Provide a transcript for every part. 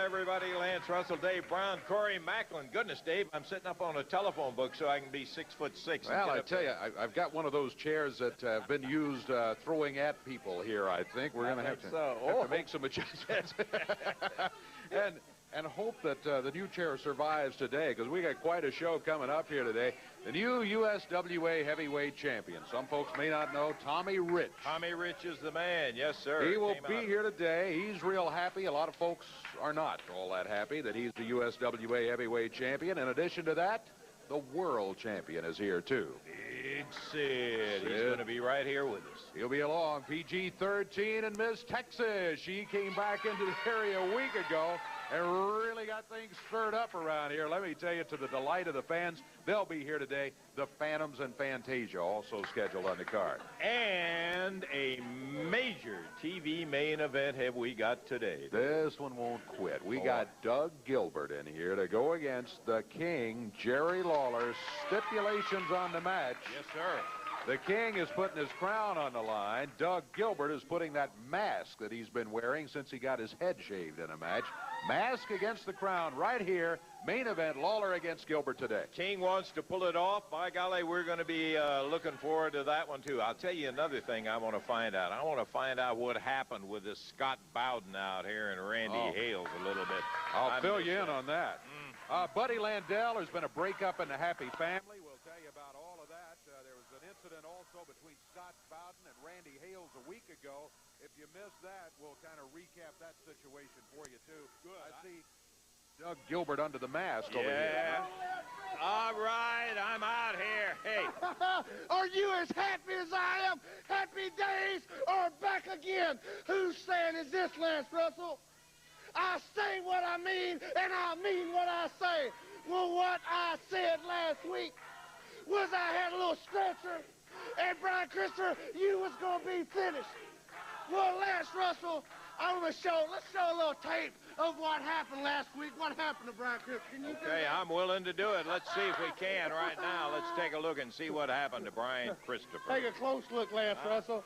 everybody. Lance Russell, Dave Brown, Corey Macklin. Goodness, Dave, I'm sitting up on a telephone book so I can be 6'6". Well, I tell you, I've got one of those chairs that have been used throwing at people here, I think. We're going to have to make some adjustments. and hope that the new chair survives today, because we got quite a show coming up here today. The new USWA heavyweight champion. Some folks may not know, Tommy Rich. Tommy Rich is the man. Yes, sir. He will be here today. He's real happy. A lot of folks are not all that happy that he's the USWA heavyweight champion. In addition to that, the world champion is here, too. Big Sid. He's going to be right here with us. He'll be along. PG-13 and Miss Texas. She came back into the area a week ago and really got things stirred up around here. Let me tell you, to the delight of the fans, they'll be here today. The Phantoms and Fantasia also scheduled on the card. And a major TV main event have we got today. This one won't quit. We got Doug Gilbert in here to go against the King, Jerry Lawler. Stipulations on the match. Yes, sir. The King is putting his crown on the line. Doug Gilbert is putting that mask that he's been wearing since he got his head shaved in a match. Mask against the crown right here. Main event, Lawler against Gilbert today. King wants to pull it off. By golly, we're going to be looking forward to that one, too. I'll tell you another thing I want to find out. I want to find out what happened with this Scott Bowden out here and Randy Hales a little bit. I'll fill you in on that. Buddy Landell, there's been a breakup in the happy family. We'll tell you about all of that. There was an incident also between Scott Bowden and Randy Hales a week ago. If you missed that, we'll kind of recap that situation for you, too. Good. I see Doug Gilbert under the mask over here. All right, I'm out here. Hey. Are you as happy as I am? Happy days are back again. Whose saying is this, Lance Russell? I say what I mean, and I mean what I say. Well, what I said last week was I had a little stretcher, and Brian Christopher, you was going to be finished. Well, Lance Russell, let's show a little tape of what happened last week. What happened to Brian Christopher? Can you do that? I'm willing to do it. Let's see if we can right now. Let's take a look and see what happened to Brian Christopher. Take a close look, Lance Russell.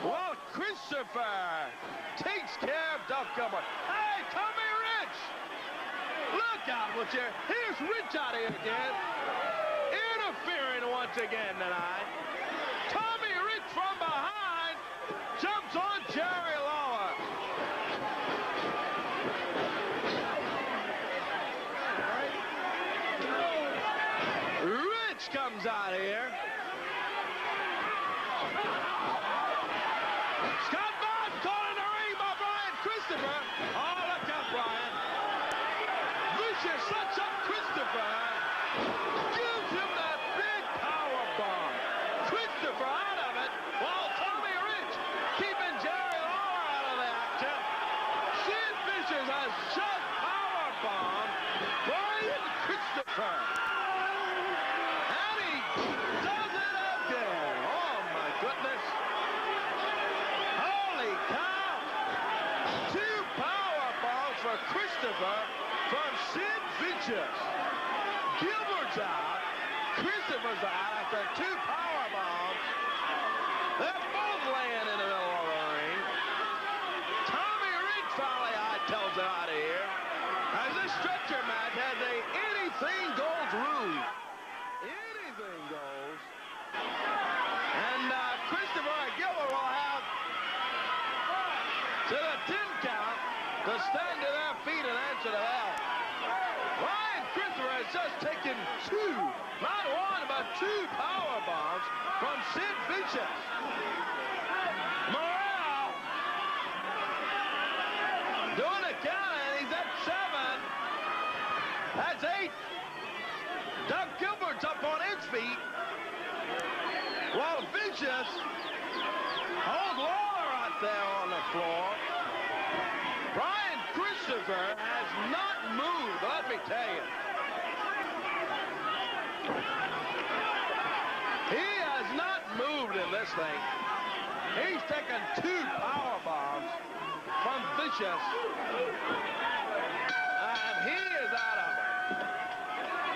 Well, Christopher takes care of Doug Gilbert. Hey, Tommy Rich! Look out, would you? Here's Rich out here again. Interfering once again tonight. Tommy Rich from behind jumps on Jerry Lawler. Rich comes out here. Scott Bowden caught in the ring by Brian Christopher. Oh, look out, Brian. Vicious sets up Christopher. Gives him that big power bomb. Christopher out of it, while Tommy Rich keeping Jerry Lawler out of the action. Sid Vicious has just power bomb Brian Christopher. And he does it again. Oh, my goodness. Holy cow. 2 power bombs for Christopher from Sid Vicious. Gilbert's out. Christopher's out after 2 power bombs. They're both laying in the middle of the ring. Tommy Rich finally tells it out of here. As this stretcher match has a anything goes rule. Anything goes. And Christopher and Gilbert will have to the 10 count to stand to their feet and answer the bell. Brian Christopher has just taken 2, not 1, but 2 power bombs from Sid Vicious. Morale doing the count, and he's at 7. That's 8. Doug Gilbert's up on his feet, while Vicious holds Lawler out there on the floor. Brian Christopher has not moved, let me tell you. He has not moved in this thing. He's taken 2 power bombs from Vicious. And he is out of it.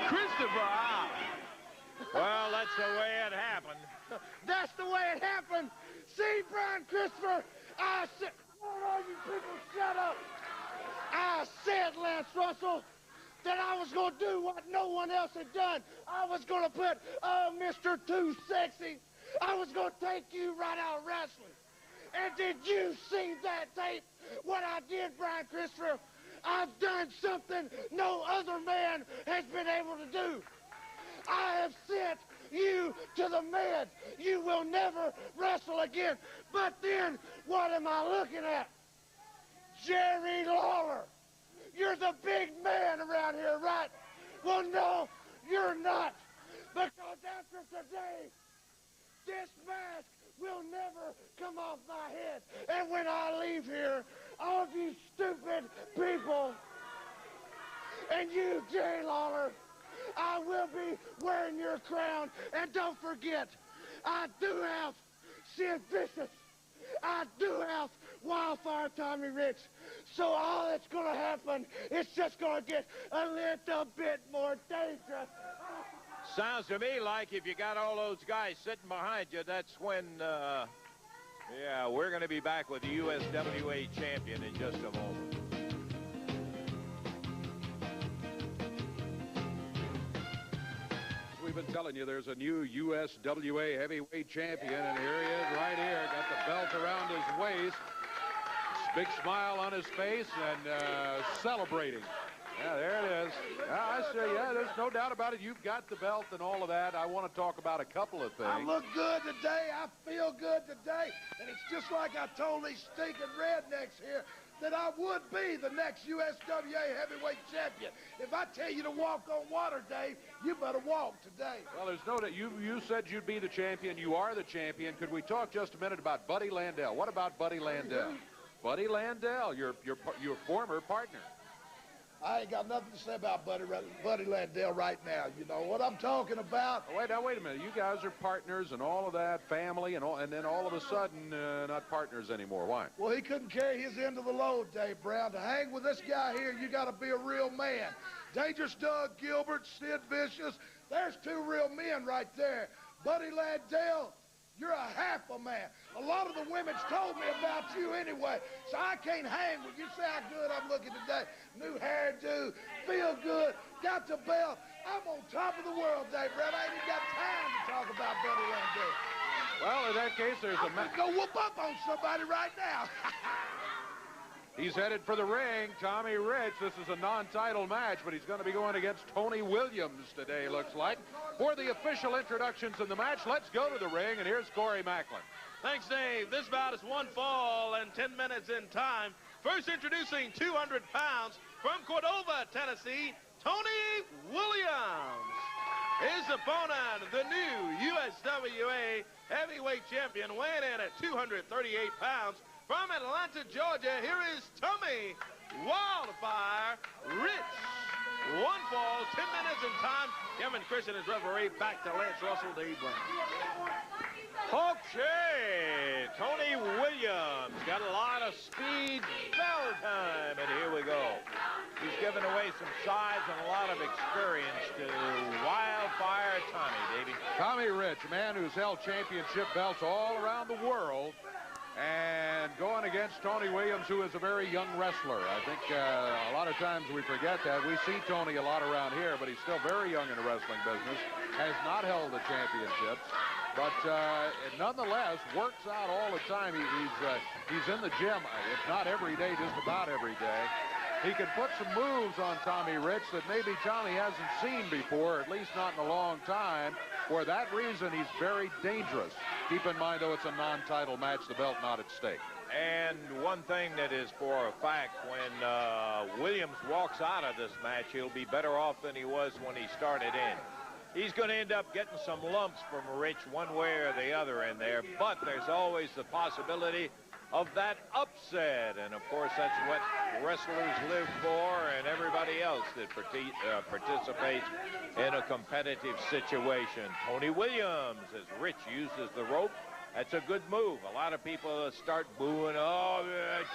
Christopher out. Well, that's the way it happened. That's the way it happened. See, Brian Christopher, I said, all you people shut up. Lance Russell, that I was going to do what no one else had done. I was going to put, Mr. Too Sexy, I was going to take you right out of wrestling. And did you see that tape? What I did, Brian Christopher? I've done something no other man has been able to do. I have sent you to the meds. You will never wrestle again. But then, what am I looking at? Jerry Lawler. You're the big man around here, right? Well, no, you're not. Because after today, this mask will never come off my head. And when I leave here, all of you stupid people, and you, Jerry Lawler, I will be wearing your crown. And don't forget, I do have Sid Vicious. I do have Wildfire Tommy Rich. So all that's going to happen is just going to get a little bit more dangerous. Sounds to me like if you got all those guys sitting behind you, that's when, yeah, we're going to be back with the USWA champion in just a moment. We've been telling you there's a new USWA heavyweight champion, and here he is right here. Got the belt around his waist. Big smile on his face and celebrating. Yeah, there it is. Yeah, I say, yeah, there's no doubt about it. You've got the belt and all of that. I want to talk about a couple of things. I look good today. I feel good today. And it's just like I told these stinking rednecks here that I would be the next USWA heavyweight champion. If I tell you to walk on water, Dave, you better walk today. Well, there's no doubt. You said you'd be the champion. You are the champion. Could we talk just a minute about Buddy Landell? What about Buddy Landell? Buddy Landell, your former partner. I ain't got nothing to say about Buddy Landell right now. You know what I'm talking about? Oh, wait a minute. You guys are partners and all of that, family, and then all of a sudden, not partners anymore. Why? Well, he couldn't carry his end of the load, Dave Brown. To hang with this guy here, you got to be a real man. Dangerous Doug Gilbert, Sid Vicious, there's two real men right there. Buddy Landell, you're a half a man. A lot of the women's told me about you anyway, so I can't hang with you. See how good I'm looking today. New hairdo, feel good, got the belt. I'm on top of the world, Dave Brown. I ain't even got time to talk about Buddy Landell. Well, in that case, there's a match. Go whoop up on somebody right now. He's headed for the ring. Tommy Rich, this is a non-title match, but he's going to be going against Tony Williams today, looks like. For the official introductions in the match, let's go to the ring, and here's Corey Macklin. Thanks, Dave. This bout is one fall and 10 minutes in time. First introducing 200 pounds from Cordova, Tennessee, Tony Williams. His opponent, the new USWA heavyweight champion, weighing in at 238 pounds. From Atlanta, Georgia, here is Tommy Wildfire Rich. One fall, 10 minutes in time. Kevin Christian is referee. Back to Lance Russell, Dave Brown. Okay, Tony Williams got a lot of speed, bell time, and here we go. He's given away some size and a lot of experience to Wildfire Tommy, Davey. Tommy Rich, a man who's held championship belts all around the world, and going against Tony Williams, who is a very young wrestler. I think a lot of times we forget that. We see Tony a lot around here, but he's still very young in the wrestling business, has not held the championships, but nonetheless works out all the time. He's in the gym, if not every day, just about every day. He can put some moves on Tommy Rich that maybe Tommy hasn't seen before, at least not in a long time. For that reason, he's very dangerous. Keep in mind, though, it's a non-title match, the belt not at stake. And one thing that is for a fact, when Williams walks out of this match, he'll be better off than he was when he started in. He's going to end up getting some lumps from Rich one way or the other in there, but there's always the possibility of that upset, and of course that's what wrestlers live for, and everybody else that participates in a competitive situation. Tony Williams, as Rich uses the rope, that's a good move. A lot of people start booing, oh,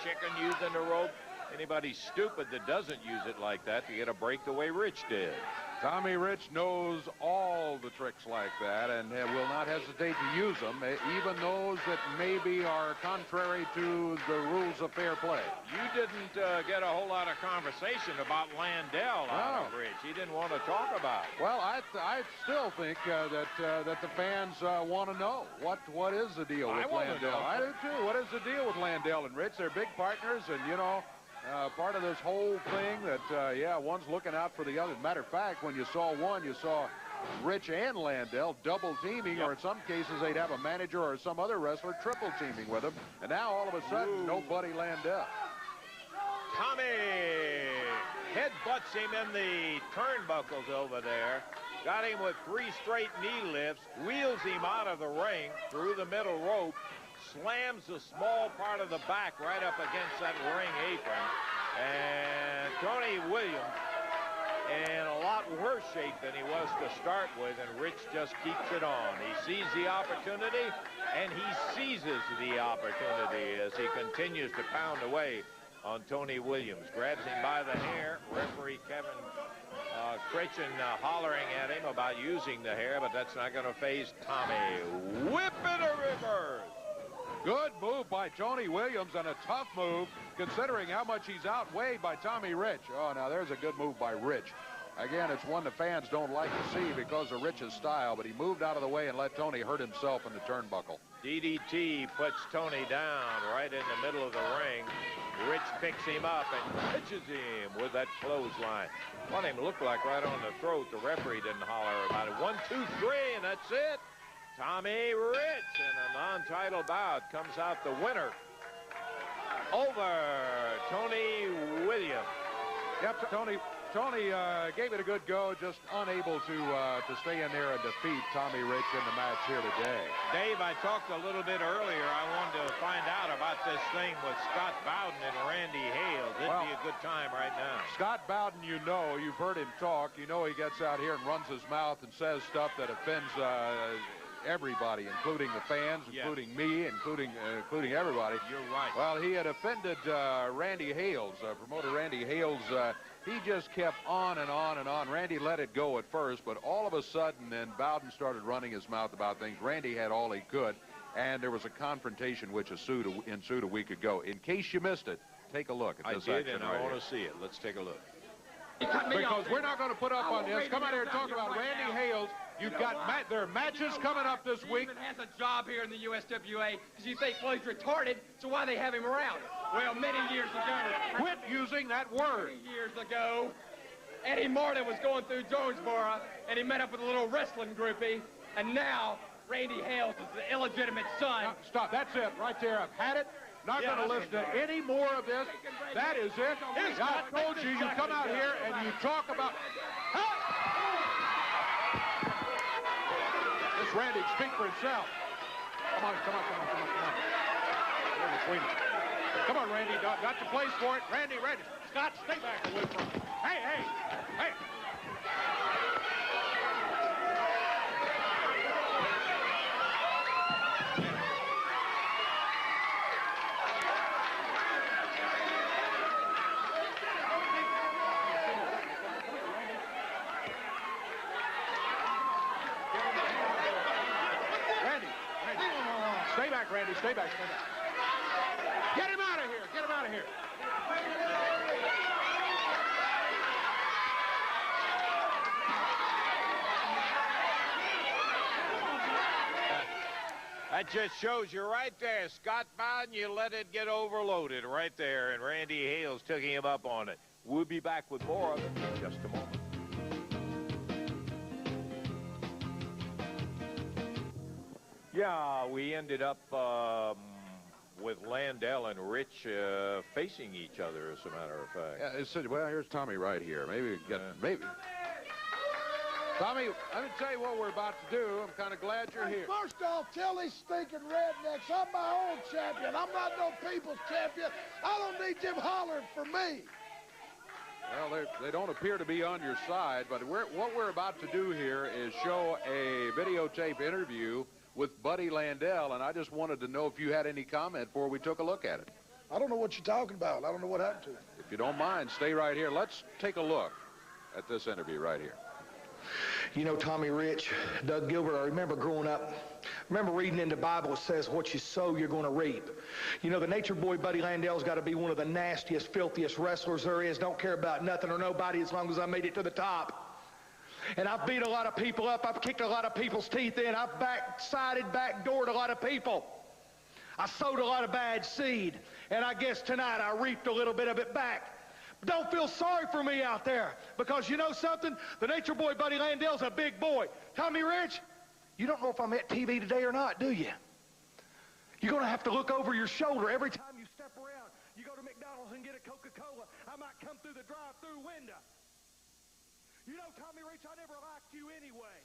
chicken using the rope. anybody stupid that doesn't use it like that to get a break the way Rich did. Tommy Rich knows all the tricks like that and will not hesitate to use them, even those that maybe are contrary to the rules of fair play. You didn't get a whole lot of conversation about Landell out of Rich. He didn't want to talk about it. Well, I still think that the fans want to know what is the deal with Landell. I do too. What is the deal with Landell and Rich? They're big partners, and you know. Part of this whole thing that, yeah, one's looking out for the other. Matter of fact, when you saw one, you saw Rich and Landell double teaming, or in some cases they'd have a manager or some other wrestler triple teaming with them. And now all of a sudden, no Buddy Landell. Tommy headbutts him in the turnbuckles over there. Got him with 3 straight knee lifts, wheels him out of the ring through the middle rope. Slams the small part of the back right up against that ring apron. And Tony Williams in a lot worse shape than he was to start with, and Rich just keeps it on. He sees the opportunity, and he seizes the opportunity as he continues to pound away on Tony Williams. Grabs him by the hair. Referee Kevin Critchen hollering at him about using the hair, but that's not going to faze Tommy. Whip it a reverse. Good move by Tony Williams, and a tough move considering how much he's outweighed by Tommy Rich. Oh, now there's a good move by Rich. Again, it's one the fans don't like to see because of Rich's style, but he moved out of the way and let Tony hurt himself in the turnbuckle. DDT puts Tony down right in the middle of the ring. Rich picks him up and pitches him with that clothesline. What him look like right on the throat. The referee didn't holler about it. 1, 2, 3, and that's it. Tommy Rich in a non-title bout comes out the winner over Tony Williams. Yep, Tony gave it a good go, just unable to stay in there and defeat Tommy Rich in the match here today. Dave, I talked a little bit earlier. I wanted to find out about this thing with Scott Bowden and Randy Hales. It'd be a good time right now. Scott Bowden, you know, you've heard him talk. You know he gets out here and runs his mouth and says stuff that offends everybody, including the fans, including me, including everybody. You're right. Well, he had offended Randy Hales, promoter Randy Hales. He just kept on and on and on. Randy let it go at first, but all of a sudden, then Bowden started running his mouth about things. Randy had all he could, and there was a confrontation which ensued a week ago. In case you missed it, take a look at this action and I want to see it. Let's take a look. Because we're not going to put up on this. Come out here and talk about Randy Hales. You've got there are matches coming up this week. He has a job here in the USWA because you think, well, he's retarded, so why they have him around? Well, many years ago. Quit using that word. Many years ago, Eddie Martin was going through Jonesboro, and he met up with a little wrestling groupie, and now Randy Hales is the illegitimate son. Now, stop. That's it right there. I've had it. Not going to listen to any more of this. That is it. I told you, you come out here and you talk about... This Randy can speak for himself. Come on. Come on, Randy. Got the place for it. Randy. Scott, stay back away from him. Hey. Randy, stay back. Get him out of here. That just shows you right there. Scott Bowden, you let it get overloaded right there, and Randy Hales took him up on it. We'll be back with more of it in just a moment. Yeah, we ended up with Landell and Rich facing each other, as a matter of fact. Yeah, well, here's Tommy right here. Maybe maybe. Tommy, let me tell you what we're about to do. I'm kind of glad you're here. First off, tell these stinking rednecks I'm my own champion. I'm not no people's champion. I don't need them hollering for me. Well, they don't appear to be on your side, but what we're about to do here is show a videotape interview with Buddy Landell, and I just wanted to know if you had any comment before we took a look at it. I don't know what you're talking about. I don't know what happened to him. if you don't mind, stay right here. Let's take a look at this interview right here. You know, Tommy Rich, Doug Gilbert, I remember growing up, reading in the Bible, it says, what you sow, you're going to reap. You know, the nature boy, Buddy Landell's got to be one of the nastiest, filthiest wrestlers there is. Don't care about nothing or nobody as long as I made it to the top. And I've beat a lot of people up. I've kicked a lot of people's teeth in. I've backdoored a lot of people. I sowed a lot of bad seed. And I guess tonight I reaped a little bit of it back. Don't feel sorry for me out there, because you know something? The nature boy, Buddy Landell's a big boy. Tommy Rich, you don't know if I'm at TV today or not, do you? You're going to have to look over your shoulder every time you step around. You go to McDonald's and get a Coca-Cola, I might come through the drive-through window. You know, Tommy Rich, I never liked you anyway.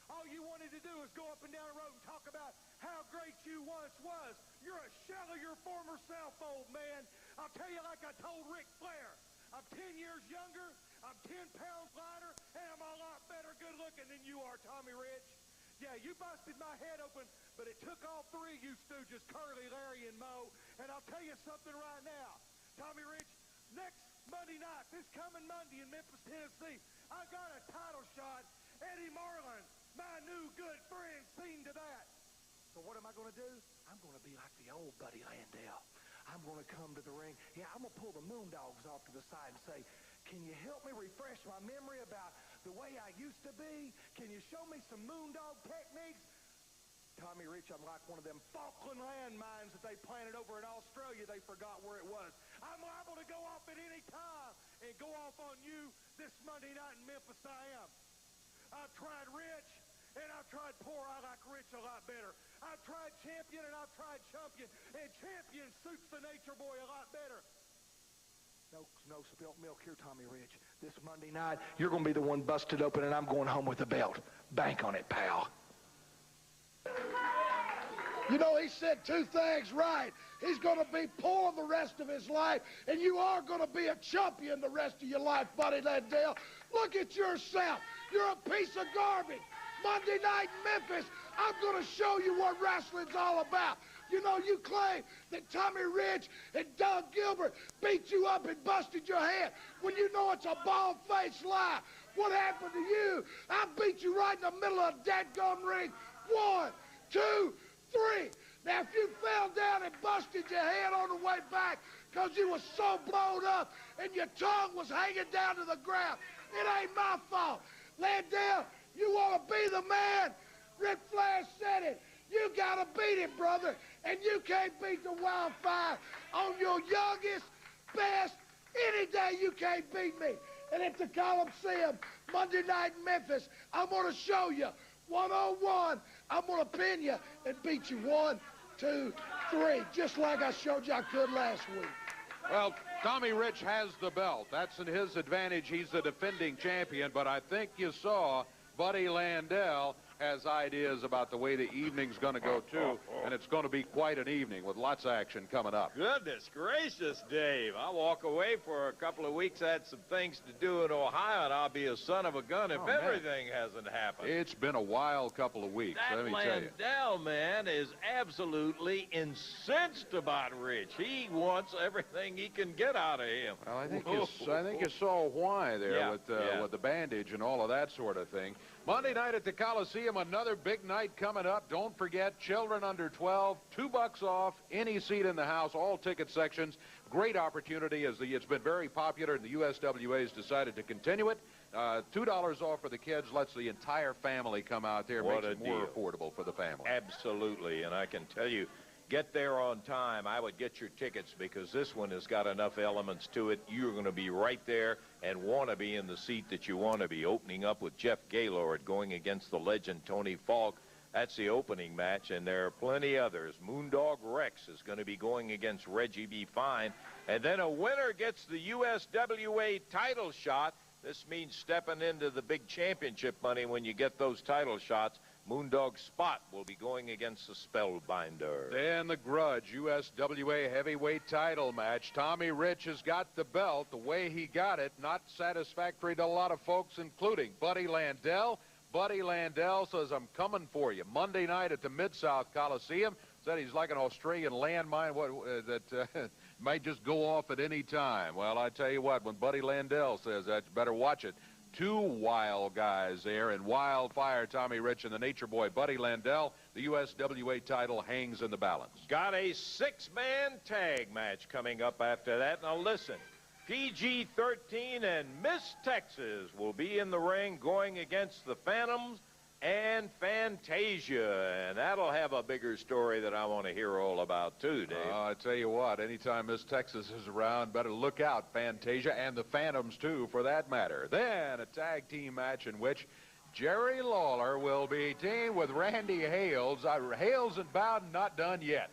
All you wanted to do is go up and down the road and talk about how great you once was. You're a shell of your former self, old man. I'll tell you like I told Ric Flair. I'm 10 years younger, I'm 10 pounds lighter, and I'm a lot better good looking than you are, Tommy Rich. Yeah, you busted my head open, but it took all three of you stooges, Curly, Larry, and Moe. And I'll tell you something right now. Tommy Rich, next Monday night, this coming Monday in Memphis, Tennessee, I got a title shot. Eddie Marlin, my new good friend, seen to that. So what am I going to do? I'm going to be like the old Buddy Landell. I'm going to come to the ring. Yeah, I'm going to pull the Moondogs off to the side and say, can you help me refresh my memory about the way I used to be? Can you show me some Moondog techniques? Tommy Rich, I'm like one of them Falkland landmines that they planted over in Australia. They forgot where it was. I'm liable to go off at any time and go off on you this Monday night in Memphis. I am. I've tried Rich, and I've tried poor. I like Rich a lot better. I've tried champion, and I've tried champion, and champion suits the nature boy a lot better. No spilt milk here, Tommy Rich. This Monday night, you're going to be the one busted open, and I'm going home with the belt. Bank on it, pal. You know, he said two things right. He's going to be poor the rest of his life, and you are going to be a champion the rest of your life, Buddy Landell. Look at yourself. You're a piece of garbage. Monday night in Memphis, I'm going to show you what wrestling's all about. You know, you claim that Tommy Rich and Doug Gilbert beat you up and busted your head when you know it's a bald-faced lie. What happened to you? I beat you right in the middle of a dadgum ring. 1, 2, 3. Now, if you fell down and busted your head on the way back because you were so blown up and your tongue was hanging down to the ground, it ain't my fault. Landell, you want to be the man? Ric Flair said it. You got to beat it, brother. And you can't beat the Wildfire on your youngest, best. Any day you can't beat me. And at the Coliseum, Monday night in Memphis, I'm going to show you. 1-on-1, I'm going to pin you and beat you 1, 2, 3, just like I showed you I could last week. Well, Tommy Rich has the belt. That's in his advantage. He's the defending champion, but I think you saw Buddy Landell has ideas about the way the evening's going to go, too, and it's going to be quite an evening with lots of action coming up. Goodness gracious, Dave. I'll walk away for a couple of weeks. I had some things to do in Ohio, and I'll be a son of a gun if everything hasn't happened. It's been a wild couple of weeks, let me tell you. Landell, man, is absolutely incensed about Rich. He wants everything he can get out of him. Well, I think you saw why there with the bandage and all of that sort of thing. Monday night at the Coliseum, another big night coming up. Don't forget, children under 12, $2 off, any seat in the house, all ticket sections. Great opportunity as it's been very popular, and the USWA has decided to continue it. $2 off for the kids lets the entire family come out there. What makes it more affordable for the family. Absolutely, and I can tell you, get there on time. I would get your tickets because this one has got enough elements to it. You're going to be right there and want to be in the seat that you want to be. Opening up with Jeff Gaylord going against the legend Tony Falk. That's the opening match, and there are plenty others. Moondog Rex is going to be going against Reggie B. Fine. And then a winner gets the USWA title shot. This means stepping into the big championship money when you get those title shots. Moondog Spot will be going against the Spellbinder. Then the Grudge USWA heavyweight title match. Tommy Rich has got the belt. The way he got it, not satisfactory to a lot of folks, including Buddy Landell. Buddy Landell says, I'm coming for you. Monday night at the Mid-South Coliseum. Said he's like an Australian landmine Might just go off at any time. Well, I tell you what, when Buddy Landell says that, you better watch it. Two wild guys there, and Wildfire Tommy Rich and the Nature Boy Buddy Landell. The USWA title hangs in the balance. Got a 6-man tag match coming up after that. Now listen, PG-13 and Miss Texas will be in the ring going against the Phantoms and Fantasia, and that'll have a bigger story that I want to hear all about too, Dave. I tell you what, anytime Miss Texas is around, better look out, Fantasia, and the Phantoms too, for that matter. Then a tag team match in which Jerry Lawler will be teamed with Randy Hales. Hales and Bowden not done yet.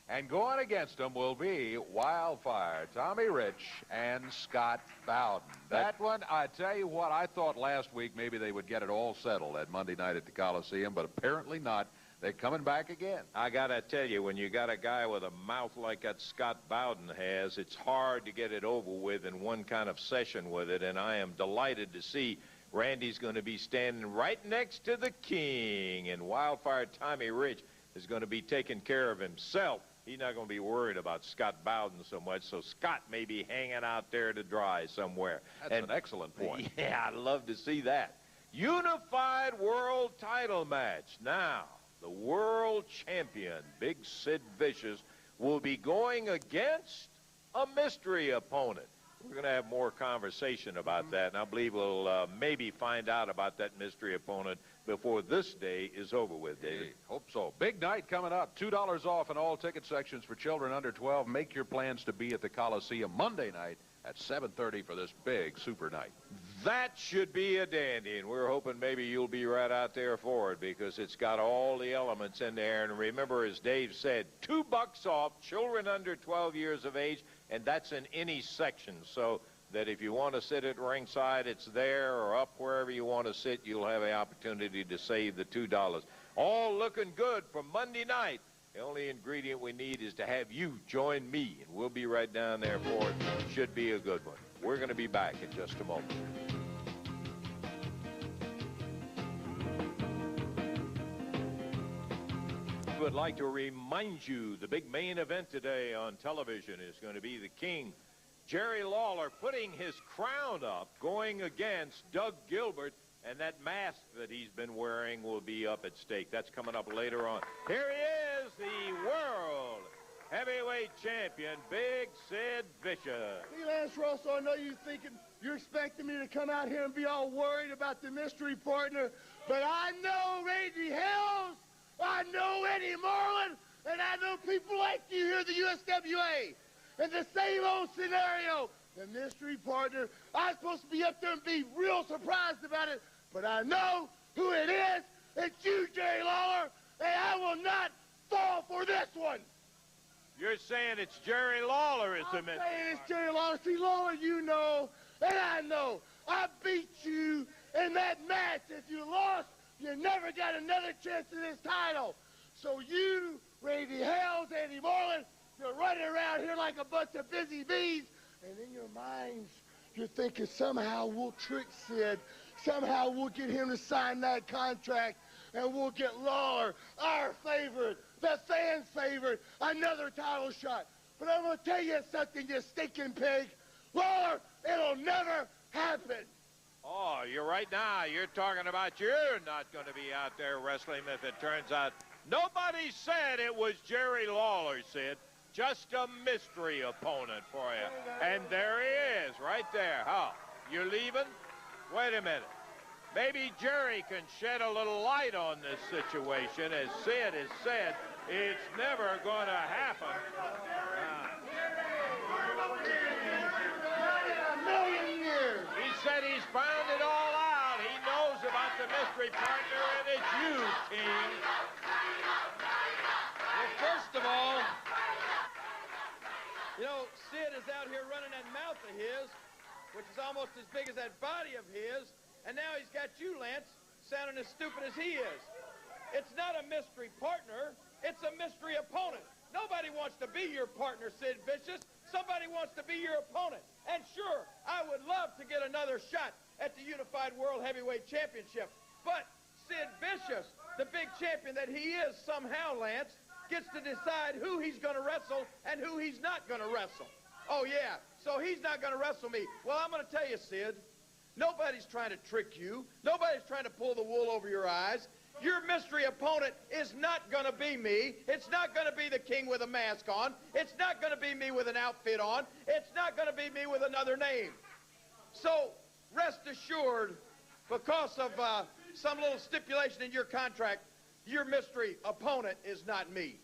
And going against them will be Wildfire, Tommy Rich, and Scott Bowden. That one, I tell you what, I thought last week maybe they would get it all settled that Monday night at the Coliseum, but apparently not. They're coming back again. I got to tell you, when you got a guy with a mouth like that Scott Bowden has, it's hard to get it over with in one kind of session with it, and I am delighted to see Randy's going to be standing right next to the King, and Wildfire Tommy Rich is going to be taking care of himself. He's not going to be worried about Scott Bowden so much, so Scott may be hanging out there to dry somewhere. That's an excellent point. Yeah, I'd love to see that. Unified World Title match. Now, the world champion, Big Sid Vicious, will be going against a mystery opponent. We're going to have more conversation about that, and I believe we'll maybe find out about that mystery opponent before this day is over with, David. Hey, hope so. Big night coming up. $2 off in all ticket sections for children under 12. Make your plans to be at the Coliseum Monday night at 7:30 for this big super night. That should be a dandy, and we're hoping maybe you'll be right out there for it because it's got all the elements in there. And remember, as Dave said, $2 off, children under 12 years of age, and that's in any section. So that if you want to sit at ringside, it's there, or up wherever you want to sit, you'll have the opportunity to save the $2. All looking good for Monday night. The only ingredient we need is to have you join me, and we'll be right down there for it. Should be a good one. We're going to be back in just a moment. I would like to remind you the big main event today on television is going to be the King, Jerry Lawler, putting his crown up, going against Doug Gilbert, and that mask that he's been wearing will be up at stake. That's coming up later on. Here he is, the world heavyweight champion, Big Sid Vicious. Hey, Lance Russell, I know you're expecting me to come out here and be all worried about the mystery partner, but I know Randy Hales, I know Eddie Marlin, and I know people like you here at the USWA. And the same old scenario, the mystery partner, I'm supposed to be up there and be real surprised about it, but I know who it is. It's you, Jerry Lawler, and I will not fall for this one. You're saying it's Jerry Lawler is the mystery partner. I'm saying it's Jerry Lawler. See, Lawler, you know, and I know. I beat you in that match. If you lost, you never got another chance at this title. So you, Randy Hales, Eddie Marlin, you're running around here like a bunch of busy bees, and in your minds, you're thinking somehow we'll trick Sid, somehow we'll get him to sign that contract, and we'll get Lawler, our favorite, the fans' favorite, another title shot. But I'm going to tell you something, you stinking pig. Lawler, it'll never happen. Oh, you're right now. You're talking about you're not going to be out there wrestling if it turns out. Nobody said it was Jerry Lawler, Sid. Just a mystery opponent for you. And there he is, right there. How? You're leaving? Wait a minute. Maybe Jerry can shed a little light on this situation. As Sid has said, it's never going to happen. He said he's found it all out. He knows about the mystery partner, and it's you, King. Well, first of all, you know, Sid is out here running that mouth of his, which is almost as big as that body of his, and now he's got you, Lance, sounding as stupid as he is. It's not a mystery partner, it's a mystery opponent. Nobody wants to be your partner, Sid Vicious. Somebody wants to be your opponent. And sure, I would love to get another shot at the Unified World Heavyweight Championship. But Sid Vicious, the big champion that he is somehow, Lance, gets to decide who he's going to wrestle and who he's not going to wrestle. Oh, yeah, so he's not going to wrestle me. Well, I'm going to tell you, Sid, nobody's trying to trick you. Nobody's trying to pull the wool over your eyes. Your mystery opponent is not going to be me. It's not going to be the king with a mask on. It's not going to be me with an outfit on. It's not going to be me with another name. So rest assured, because of some little stipulation in your contract, your mystery opponent is not me.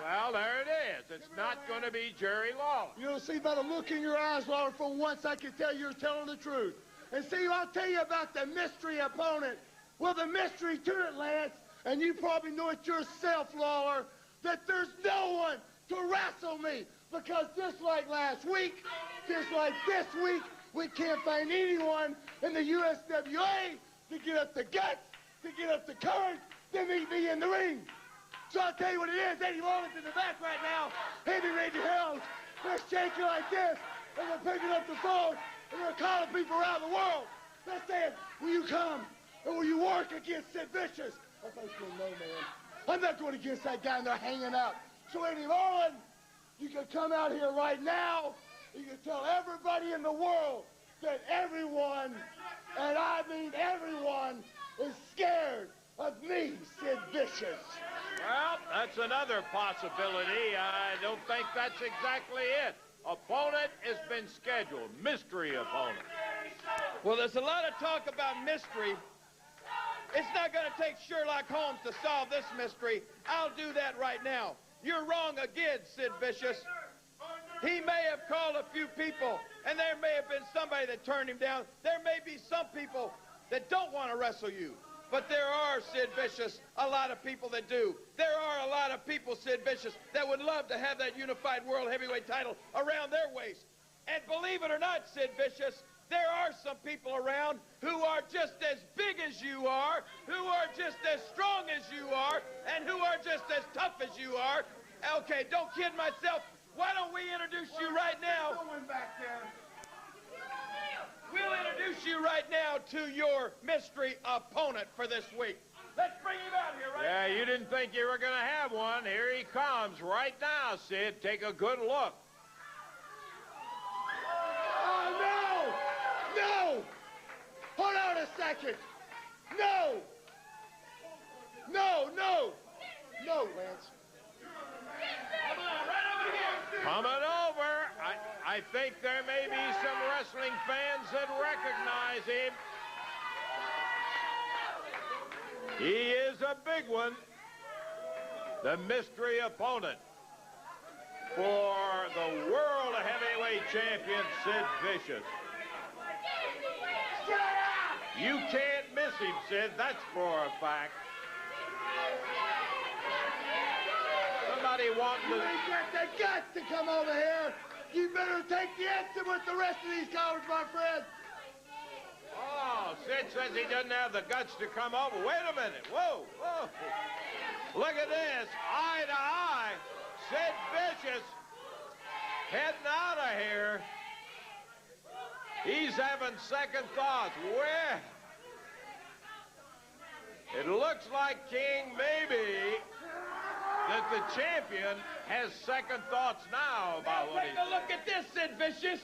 Well, there it is. It's not going to be Jerry Lawler. You know, see, by the look in your eyes, Lawler, for once I can tell you're telling the truth. And see, I'll tell you about the mystery opponent. Well, the mystery to it, Lance, and you probably know it yourself, Lawler, that there's no one to wrestle me. Because just like last week, just like this week, we can't find anyone in the USWA to get up the guts, to get up the courage, to meet me in the ring. So I'll tell you what it is. Eddie Rollins in the back right now, heavy Randy Helms. They're shaking like this, and they're picking up the phone, and they're calling people around the world. They're saying, will you come? And will you work against Sid Vicious? I thought you know, man. I'm not going against that guy, and they're hanging out. So Eddie Rollins, you can come out here right now. You can tell everybody in the world that everyone, and I mean everyone, is scared of me, Sid Vicious. Well, that's another possibility. I don't think that's exactly it. Opponent has been scheduled. Mystery opponent. Well, there's a lot of talk about mystery. It's not going to take Sherlock Holmes to solve this mystery. I'll do that right now. You're wrong again, Sid Vicious. He may have called a few people, and there may have been somebody that turned him down. There may be some people that don't want to wrestle you. But there are, Sid Vicious, a lot of people that do. There are a lot of people, Sid Vicious, that would love to have that unified world heavyweight title around their waist. And believe it or not, Sid Vicious, there are some people around who are just as big as you are, who are just as strong as you are, and who are just as tough as you are. Okay, don't kid myself. Why don't we introduce you right now? We'll introduce you right now to your mystery opponent for this week. Let's bring him out here right now. Yeah, you didn't think you were going to have one. Here he comes right now, Sid. Take a good look. Oh, no! No! Hold on a second. No! No, no! No, Lance. Come on, right over here. Coming over. I think there may be some wrestling fans that recognize him. He is a big one. The mystery opponent for the World Heavyweight Champion, Sid Vicious. You can't miss him, Sid. That's for a fact. Somebody wanting to... You ain't got the guts to come over here. You better take the answer with the rest of these cowards, my friend. Oh, Sid says he doesn't have the guts to come over. Wait a minute. Whoa, whoa. Look at this. Eye to eye. Sid Vicious heading out of here. He's having second thoughts. Well, it looks like King maybe that the champion has second thoughts now about what he's... Take a look at this, Sid Vicious.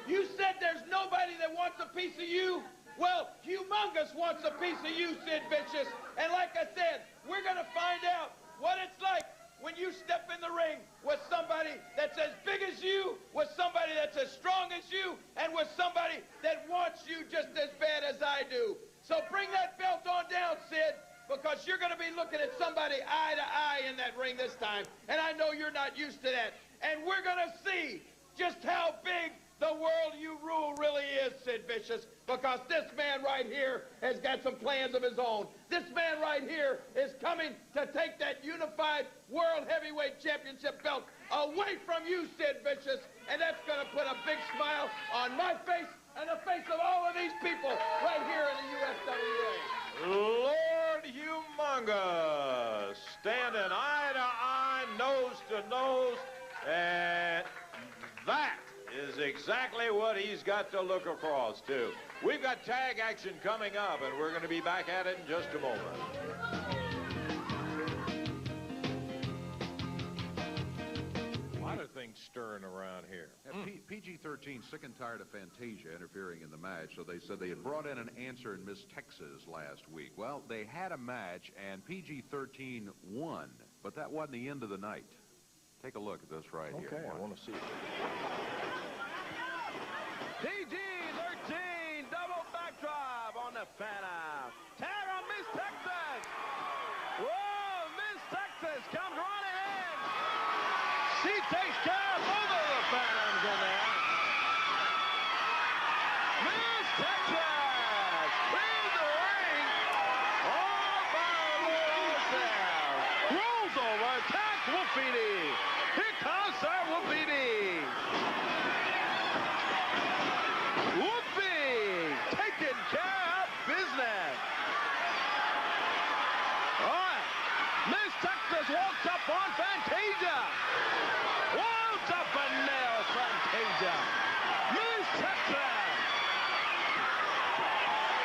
You said there's nobody that wants a piece of you. Well, Humongous wants a piece of you, Sid Vicious. And like I said, we're going to find out what it's like when you step in the ring with somebody that's as big as you, with somebody that's as strong as you, and with somebody that wants you just as bad as I do. So bring that belt on down, Sid, because you're going to be looking at somebody eye to eye in that ring this time. And I know you're not used to that. And we're going to see just how big the world you rule really is, Sid Vicious, because this man right here has got some plans of his own. This man right here is coming to take that unified World Heavyweight Championship belt away from you, Sid Vicious, and that's going to put a big smile on my face and the face of all of these people right here in the USWA. Lord Humongous, standing eye to eye, nose to nose, and that is exactly what he's got to look across to. We've got tag action coming up, and we're going to be back at it in just a moment. stirring around here. Yeah, PG-13 sick and tired of Fantasia interfering in the match, so they said they had brought in an answer in Miss Texas last week. Well, they had a match, and PG-13 won, but that wasn't the end of the night. Take a look at this right here. Okay, I want to see it. PG-13 double backdrive on the Phantom. Tag on Miss Texas. Whoa, Miss Texas comes running in. She takes care of both of the Phantoms in there. Miss Texas clears the ring all by herself. Rolls over, attacks Wolfie D. Here comes Sir Wolfie D. Wolfie taking care of business. All right, Miss Texas walks up on Fantasia. Walks up and nails Fantasia. Miss Texas.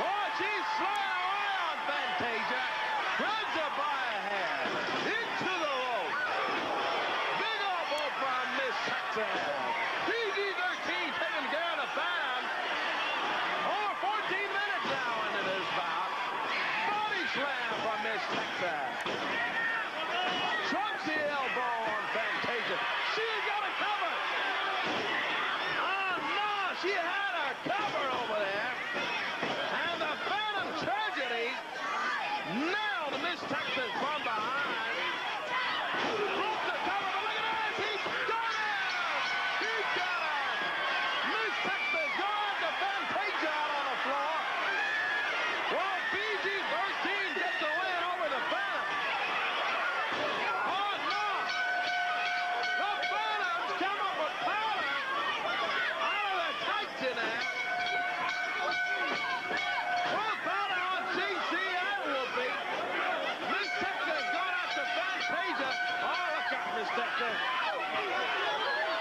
Oh, she's sliding away on Fantasia. Grabs her by a hair. Into the rope. Big elbow from Miss Texas. PG-13 taking care of the Phantom. Over 14 minutes now into this bout. Body slam from Miss Texas. Trumps the elbow on Fantasia. She got a cover. Oh, no, she had a cover over there. And the Phantom Tragedy nailed Miss Texas from behind. Broke the cover, but look at this. He's got it. He's got it. Miss Texas going to Fantasia out on the floor. While PG-13 gets the win over the Phantom. Oh, no. The Phantoms come up with power out of the tights in there. Both powder on GC and Wolfie. Miss Texas going out to Fantasia. Oh, look out, Miss Texas.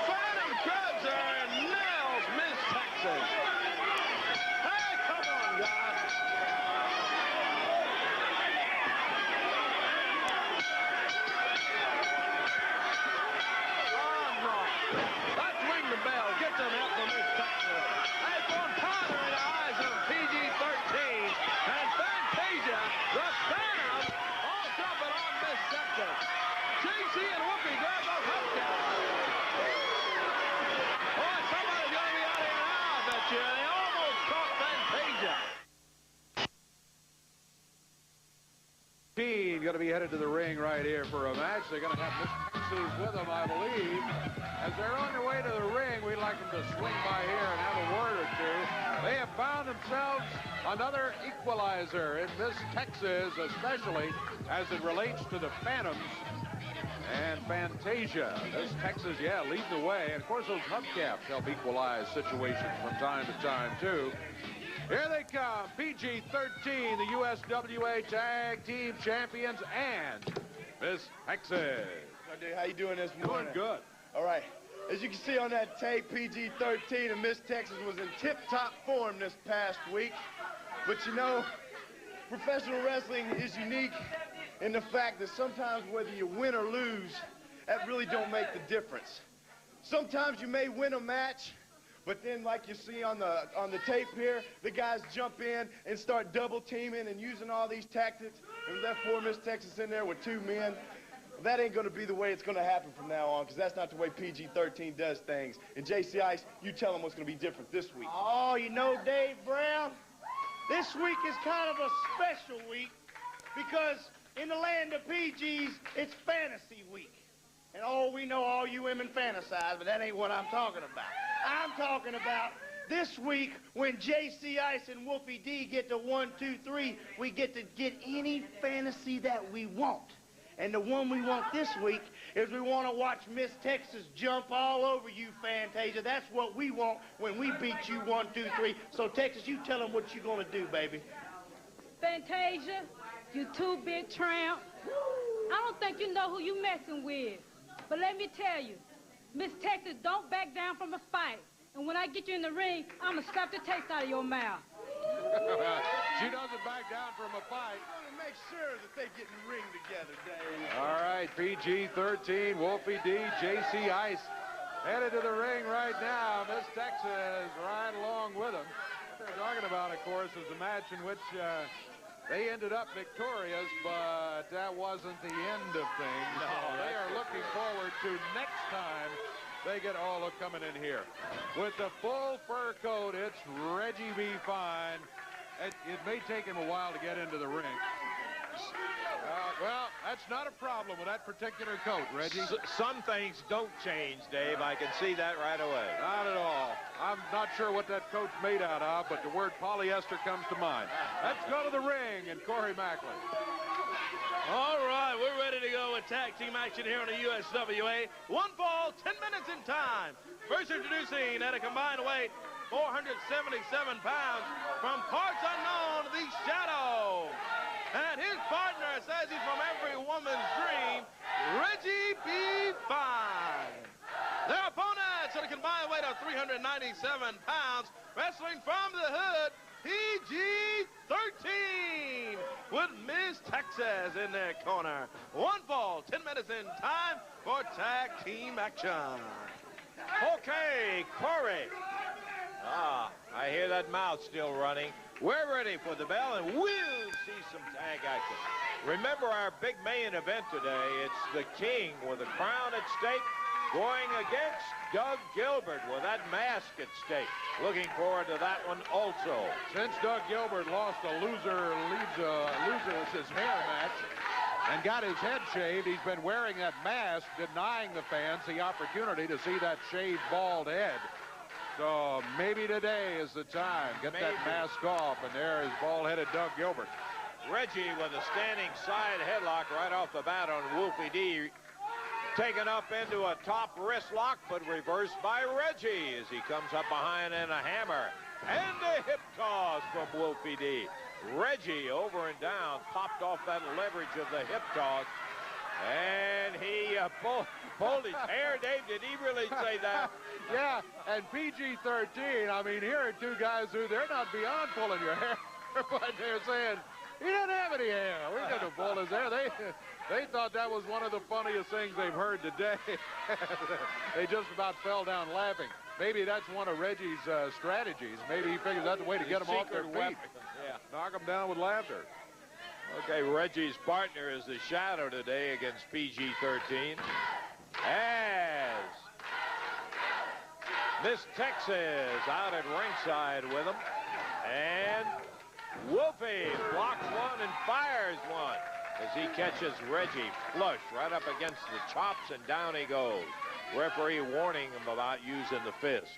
Phantom grabs her and nails Miss Texas. Hey, come on, guys. Oh, no. Let's ring the bell. Get some help from Miss Texas. That's one powder in the eyes of PG-13. And Fantasia, the Phantom, all jumping on Miss Texas. JC and Whoopi grab those hubcaps. Boy, somebody's going to be out here now, I bet you. They almost caught Fantasia. Team going to be headed to the ring right here for a match. They're going to have Miss Texas with them, I believe. As they're on their way to the ring, we'd like them to swing by here and have a word or two. They have found themselves another equalizer in Miss Texas, especially as it relates to the Phantoms and Fantasia. Miss Texas, yeah, leading the way. And, of course, those hubcaps help equalize situations from time to time, too. Here they come, PG-13, the USWA Tag Team Champions, and Miss Texas. How you doing this morning? Doing good. All right. As you can see on that tape, PG-13 and Miss Texas was in tip-top form this past week. But you know, professional wrestling is unique in the fact that sometimes whether you win or lose, that really don't make the difference. Sometimes you may win a match, but then like you see on the tape here, the guys jump in and start double teaming and using all these tactics. And left poor Miss Texas in there with two men. That ain't going to be the way it's going to happen from now on, because that's not the way PG-13 does things. And JC Ice, you tell them what's going to be different this week. Oh, you know, Dave Brown, this week is kind of a special week because in the land of PGs, it's fantasy week. And oh, we know all you women fantasize, but that ain't what I'm talking about. I'm talking about this week when JC Ice and Wolfie D get to 1, 2, 3, we get to get any fantasy that we want. And the one we want this week is we want to watch Miss Texas jump all over you, Fantasia. That's what we want when we beat you 1, 2, 3. So, Texas, you tell them what you're going to do, baby. Fantasia, you two big tramp. I don't think you know who you messing with. But let me tell you, Miss Texas, don't back down from a fight. And when I get you in the ring, I'm going to slap the taste out of your mouth. She doesn't back down from a fight. We're going to make sure that they get in the ring together, Dave. All right, PG-13, Wolfie D, JC Ice. headed to the ring right now. Miss Texas right along with them. What they're talking about, of course, is a match in which they ended up victorious, but that wasn't the end of things. No, they are looking forward to next time they get all of coming in here. With the full fur coat, it's Reggie B. Fine. It may take him a while to get into the ring. Well, that's not a problem with that particular coat, Reggie. Some things don't change, Dave. I can see that right away. Not at all. I'm not sure what that coat's made out of, but the word polyester comes to mind. Let's go to the ring and Corey Macklin. All right, we're ready to go with tag team action here on the USWA. One fall, 10 minutes in time. First introducing at a combined weight, 477 pounds, from parts unknown, the Shadow. And his partner says he's from every woman's dream, Reggie B. Fine. Their opponents at a combined weight of 397 pounds, wrestling from the hood, PG-13, with Miss Texas in their corner. One fall, 10 minutes in time for tag team action. Okay, Corey. I hear that mouth still running. We're ready for the bell, and we'll see some tag action. Remember our big main event today. It's the King with a crown at stake going against Doug Gilbert with that mask at stake. Looking forward to that one also. Since Doug Gilbert lost a loser hair match and got his head shaved, he's been wearing that mask, denying the fans the opportunity to see that shaved bald head. So maybe today is the time. Get that mask off, and there is bald-headed Doug Gilbert. Reggie with a standing side headlock right off the bat on Wolfie D. Taken up into a top wrist lock, but reversed by Reggie as he comes up behind in a hammer. And a hip toss from Wolfie D. Reggie over and down, popped off that leverage of the hip toss. And he pulled his hair. Dave, did he really say that? Yeah, and PG-13, I mean, here are two guys who they're not beyond pulling your hair, but they're saying, he doesn't have any hair. We didn't pull his hair. They thought that was one of the funniest things they've heard today. They just about fell down laughing. Maybe that's one of Reggie's strategies. Maybe he figures that's the way to get them off their feet. Yeah. Knock them down with laughter. Okay, Reggie's partner is the Shadow today against PG-13. As Miss Texas out at ringside with him. And Wolfie blocks one and fires one as he catches Reggie flush right up against the chops, and down he goes. Referee warning him about using the fist.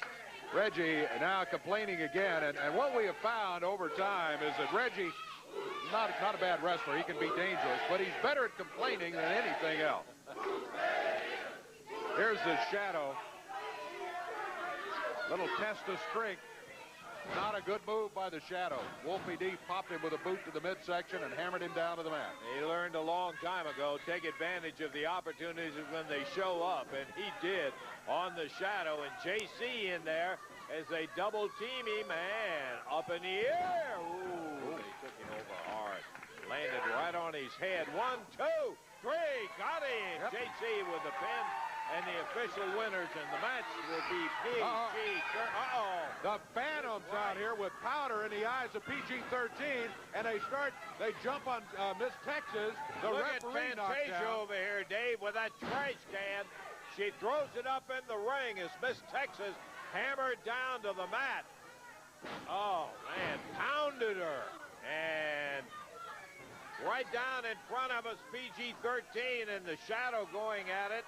Reggie now complaining again, and what we have found over time is that Reggie, not a bad wrestler, he can be dangerous, but he's better at complaining than anything else. Here's the Shadow. Little test of strength. Not a good move by the Shadow. Wolfie D popped him with a boot to the midsection and hammered him down to the mat. He learned a long time ago, take advantage of the opportunities when they show up, and he did on the Shadow. And JC in there as they double team him, and up in the air. Ooh, they took him over hard. Landed right on his head. 1, 2, 3, got him. Yep. JC with the pin. And the official winners in the match will be PG. The Phantoms out here with powder in the eyes of PG-13, and they jump on Miss Texas. The Look at referee Fantasia over here, Dave, with that trash can. She throws it up in the ring as Miss Texas hammered down to the mat. Oh, man, pounded her. And right down in front of us, PG-13 and the Shadow going at it.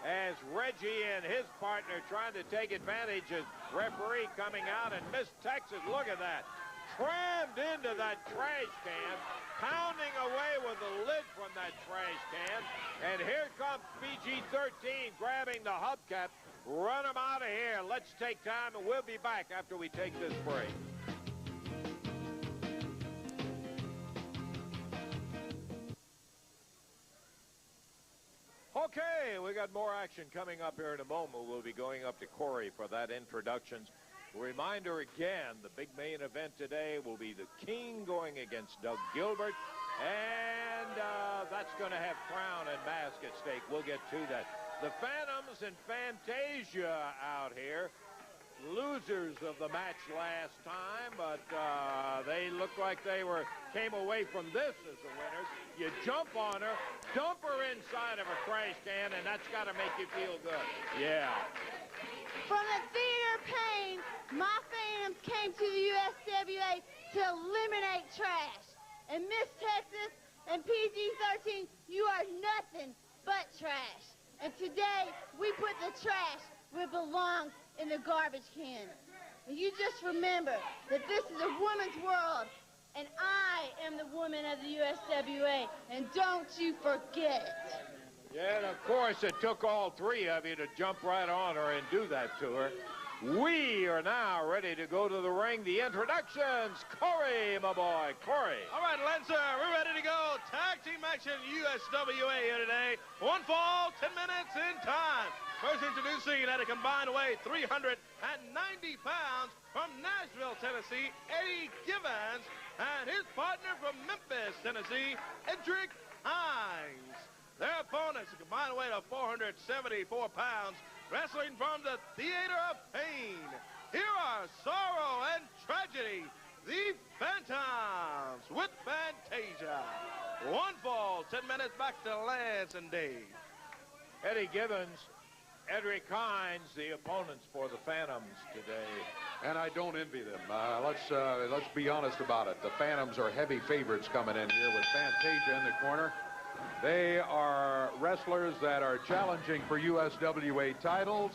As Reggie and his partner trying to take advantage of referee coming out, and Miss Texas, look at that, crammed into that trash can, pounding away with the lid from that trash can, and here comes PG-13 grabbing the hubcap. Run him out of here. Let's take time, and we'll be back after we take this break. Okay, we got more action coming up here in a moment. We'll be going up to Corey for that introductions. Reminder again, the big main event today will be the King going against Doug Gilbert. And that's going to have crown and mask at stake. We'll get to that. The Phantoms and Fantasia out here. Losers of the match last time, but they look like they came away from this as the winners. You jump on her, dump her inside of a trash can, and that's got to make you feel good. Yeah. From the theater of pain, my fans came to the USWA to eliminate trash. And Miss Texas and PG-13, you are nothing but trash. And today, we put the trash where it belongs, in the garbage can. And you just remember that this is a woman's world, and I am the woman of the USWA, and don't you forget it. Yeah, and of course, it took all three of you to jump right on her and do that to her. We are now ready to go to the ring. The introductions. Corey, my boy, Corey. All right, Lancer, we're ready to go. Tag team action USWA here today. One fall, 10 minutes in time. First introducing at a combined weight 390 pounds from Nashville, Tennessee, Eddie Givens, and his partner from Memphis, Tennessee, Edric Hines. Their opponents, a combined weight of 474 pounds, wrestling from the Theater of Pain. Here are Sorrow and Tragedy, the Phantoms with Fantasia. One fall, 10 minutes, back to Lance and Dave. Eddie Givens, Edric Hines, the opponents for the Phantoms today. And I don't envy them. Let's be honest about it. The Phantoms are heavy favorites coming in here with Fantasia in the corner. They are wrestlers that are challenging for USWA titles,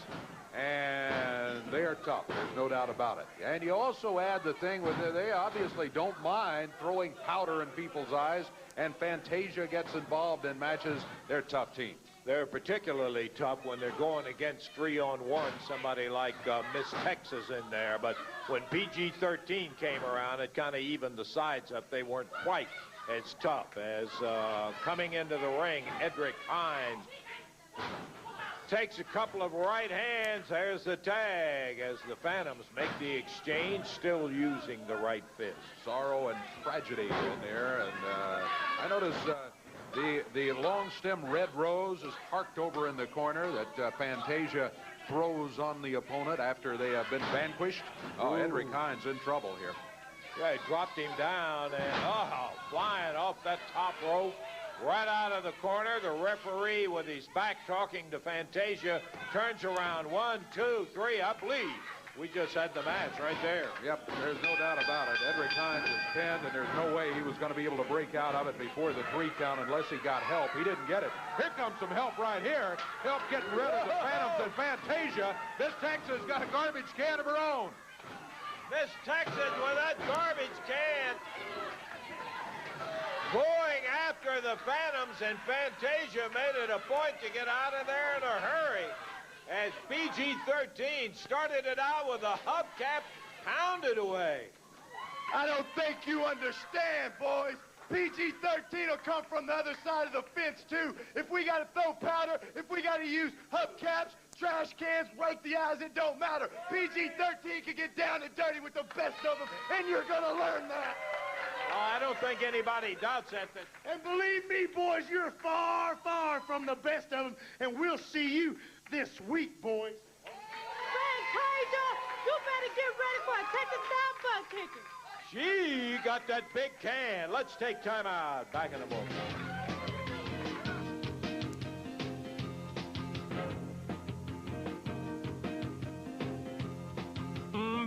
and they are tough. There's no doubt about it. And you also add the thing with they obviously don't mind throwing powder in people's eyes, and Fantasia gets involved in matches. They're a tough team. They're particularly tough when they're going against 3-on-1, somebody like Miss Texas in there. But when PG-13 came around, it kind of evened the sides up. They weren't quite as tough as coming into the ring. Edric Hines takes a couple of right hands. There's the tag as the Phantoms make the exchange, still using the right fist. Sorrow and Tragedy in there. And I notice the long stem red rose is parked over in the corner that Fantasia throws on the opponent after they have been vanquished. Oh, Edric Hines in trouble here. Yeah, he dropped him down and flying off that top rope right out of the corner. The referee with his back talking to Fantasia turns around. 1, 2, 3, I believe we just had the match right there. Yep, there's no doubt about it. Edric Hines was pinned, and there's no way he was going to be able to break out of it before the 3 count unless he got help. He didn't get it. Here comes some help right here. Help getting rid of the Phantoms and Fantasia. Miss Texas got a garbage can of her own. Miss Texas with that garbage can going after the Phantoms, and Fantasia made it a point to get out of there in a hurry as PG-13 started it out with a hubcap, pounded away. I don't think you understand, boys. PG-13 will come from the other side of the fence, too. If we got to throw powder, if we got to use hubcaps, trash cans, rake the eyes, it don't matter. PG-13 can get down and dirty with the best of them, and you're going to learn that. I don't think anybody doubts that. And believe me, boys, you're far, far from the best of them, and we'll see you this week, boys. Fantasia, you better get ready for a Texas down butt kicking. She got that big can. Let's take time out. Back in a moment.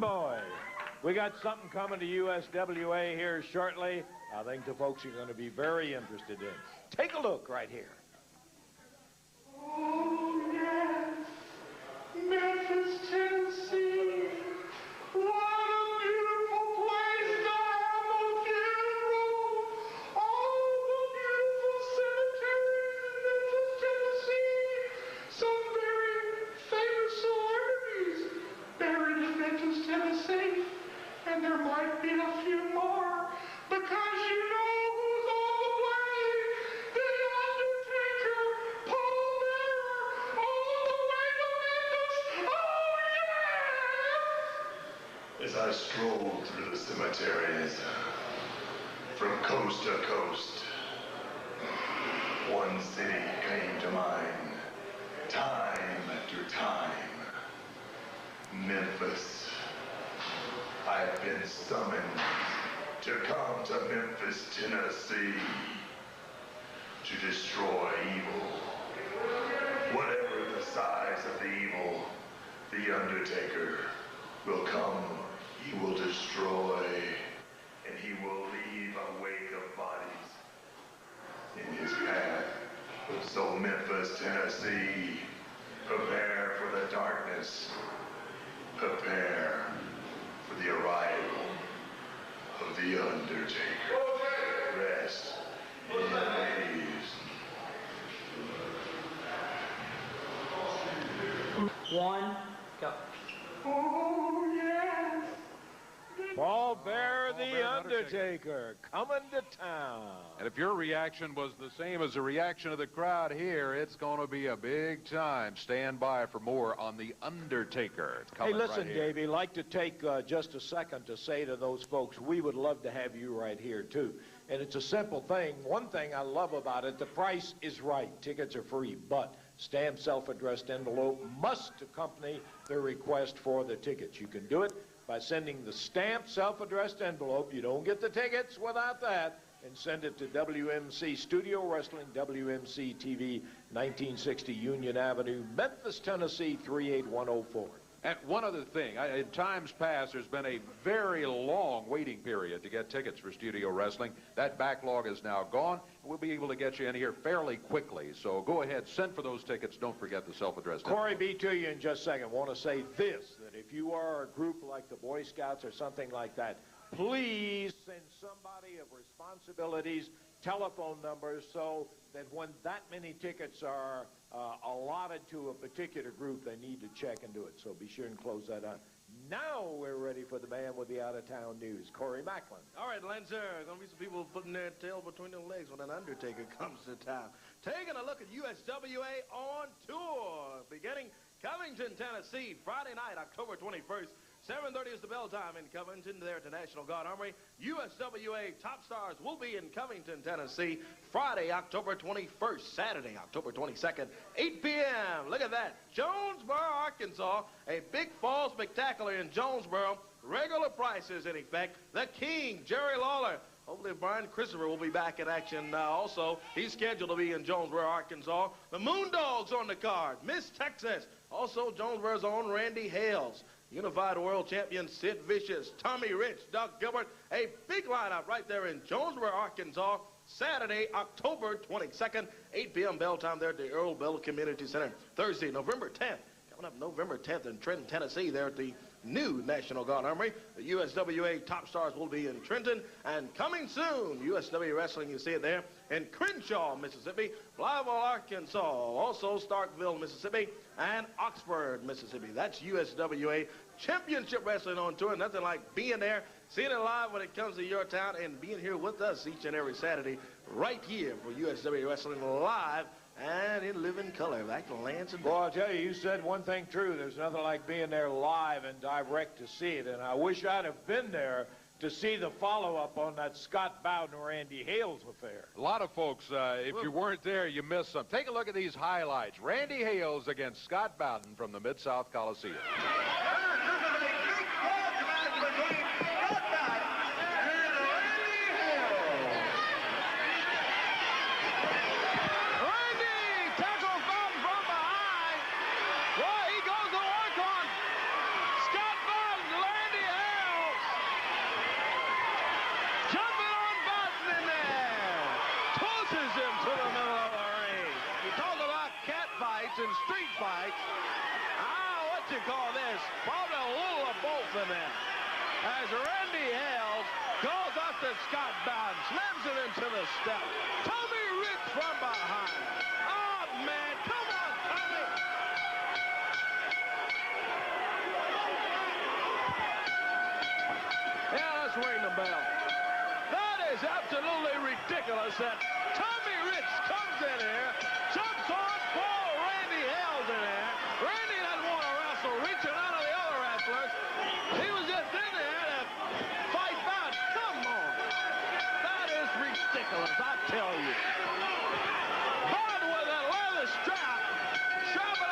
Boy, we got something coming to USWA here shortly. I think the folks are going to be very interested in. Take a look right here. Oh, yes. Memphis, Tennessee. What a beautiful place to have a funeral. All the beautiful cemeteries in Memphis, Tennessee. Some very famous celebrities buried in Memphis, Tennessee. And there might be a few more. Because you know who's on the way. The Undertaker, Paul Bearer, all the way to Memphis. Oh, yes! As I strolled through the cemeteries, from coast to coast, one city came to mind. Time after time, Memphis. I've been summoned to come to Memphis, Tennessee, to destroy evil. Whatever the size of the evil, the Undertaker will come, he will destroy, and he will leave a wake of bodies in his path. So Memphis, Tennessee, prepare for the darkness. Prepare for the arrival of the Undertaker. Rest in peace. One, go. Oh, yes. Paul Bear, the Undertaker, coming to town. And if your reaction was the same as the reaction of the crowd here, it's going to be a big time. Stand by for more on the Undertaker. It's Hey, coming listen, right here. Davey, I'd like to take just a second to say to those folks, we would love to have you right here, too. And it's a simple thing. One thing I love about it, the price is right. Tickets are free, but stamped self-addressed envelope must accompany the request for the tickets. You can do it by sending the stamped self-addressed envelope. You don't get the tickets without that. And send it to WMC Studio Wrestling, WMC TV, 1960 Union Avenue, Memphis, Tennessee, 38104. And one other thing, in times past, there's been a very long waiting period to get tickets for studio wrestling. That backlog is now gone. We'll be able to get you in here fairly quickly. So go ahead, send for those tickets. Don't forget the self-addressed Corey, envelope. be to you in just a second. Want to say this, that if you are a group like the Boy Scouts or something like that, please send somebody of responsibilities telephone numbers so that when that many tickets are allotted to a particular group, they need to check and do it. So be sure and close that out. Now we're ready for the man with the out-of-town news, Corey Macklin. All right, Lancer, going to be some people putting their tail between their legs when an Undertaker comes to town. Taking a look at USWA on tour, beginning Covington, Tennessee, Friday night, October 21st. 7:30 is the bell time in Covington there at the National Guard Armory. USWA Top Stars will be in Covington, Tennessee, Friday, October 21st, Saturday, October 22nd, 8 p.m. Look at that. Jonesboro, Arkansas, a big fall spectacular in Jonesboro. Regular prices in effect. The King, Jerry Lawler. Hopefully Brian Christopher will be back in action also. He's scheduled to be in Jonesboro, Arkansas. The Moondogs on the card. Miss Texas. Also Jonesboro's own Randy Hales. Unified World Champion Sid Vicious, Tommy Rich, Doug Gilbert. A big lineup right there in Jonesboro, Arkansas. Saturday, October 22nd, 8 p.m. bell time there at the Earl Bell Community Center. Thursday, November 10th. Coming up November 10th in Trenton, Tennessee there at the new National Guard Armory. The USWA Top Stars will be in Trenton. And coming soon, USWA Wrestling, you see it there, in Crenshaw, Mississippi, Blytheville, Arkansas, also Starkville, Mississippi, and Oxford, Mississippi. That's USWA Championship Wrestling on tour. Nothing like being there, seeing it live when it comes to your town, and being here with us each and every Saturday right here for USWA Wrestling live and in living color. Back to Lance and Boy, I'll tell you, you said one thing true. There's nothing like being there live and direct to see it. And I wish I'd have been there to see the follow-up on that Scott Bowden and Randy Hales affair. A lot of folks, if you weren't there, you missed some. Take a look at these highlights. Randy Hales against Scott Bowden from the Mid-South Coliseum. And street fights. What you call this? Probably a little of both in there. As Randy Hales goes up to Scott Bowden, slams it into the step. Tommy Rich from behind. Oh, man, come on, Tommy. Yeah, let's ring the bell. That is absolutely ridiculous that Tommy Rich comes in here, jumps on Paul Randy Hales in there. Randy doesn't want to wrestle, reaching out of the other wrestlers. He was just in there to fight back. Come on. That is ridiculous, I tell you. Bud with a leather strap, shoving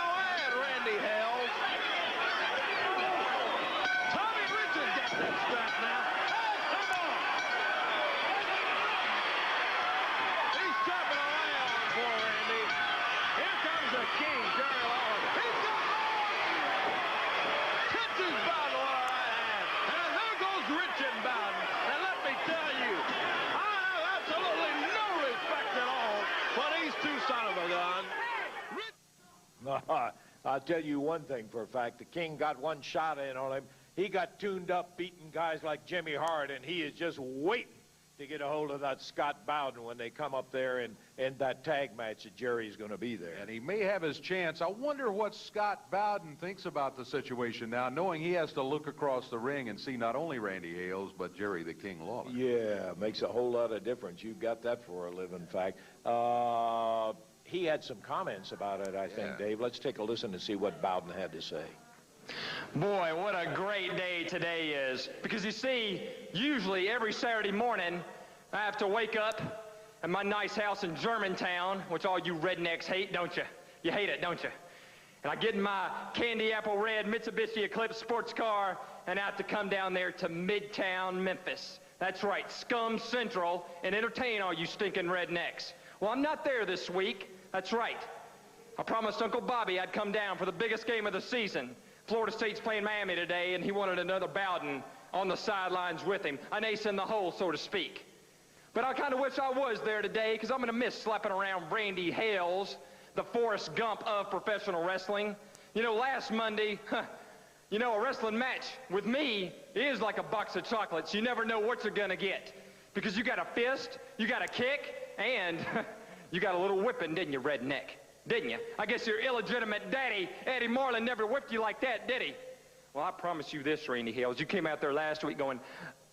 I'll tell you one thing for a fact. The King got one shot in on him. He got tuned up beating guys like Jimmy Hart, and he is just waiting to get a hold of that Scott Bowden when they come up there in that tag match that Jerry's going to be there. And he may have his chance. I wonder what Scott Bowden thinks about the situation now, knowing he has to look across the ring and see not only Randy Hales, but Jerry the King Lawler. Yeah, makes a whole lot of difference. You've got that for a living fact. He had some comments about it, I think, Dave. Let's take a listen and see what Bowden had to say. Boy, what a great day today is. Because you see, usually every Saturday morning, I have to wake up at my nice house in Germantown, which all you rednecks hate, don't you? You hate it, don't you? And I get in my candy apple red Mitsubishi Eclipse sports car and I have to come down there to Midtown Memphis. That's right, Scum Central, and entertain all you stinking rednecks. Well, I'm not there this week. That's right. I promised Uncle Bobby I'd come down for the biggest game of the season. Florida State's playing Miami today, and he wanted another Bowden on the sidelines with him. An ace in the hole, so to speak. But I kind of wish I was there today, because I'm going to miss slapping around Randy Hales, the Forrest Gump of professional wrestling. You know, last Monday, you know, a wrestling match with me is like a box of chocolates. You never know what you're going to get. Because you got a fist, you got a kick, and you got a little whipping, didn't you, redneck? Didn't you? I guess your illegitimate daddy, Eddie Marlin, never whipped you like that, did he? Well, I promise you this, Randy Hales. You came out there last week going,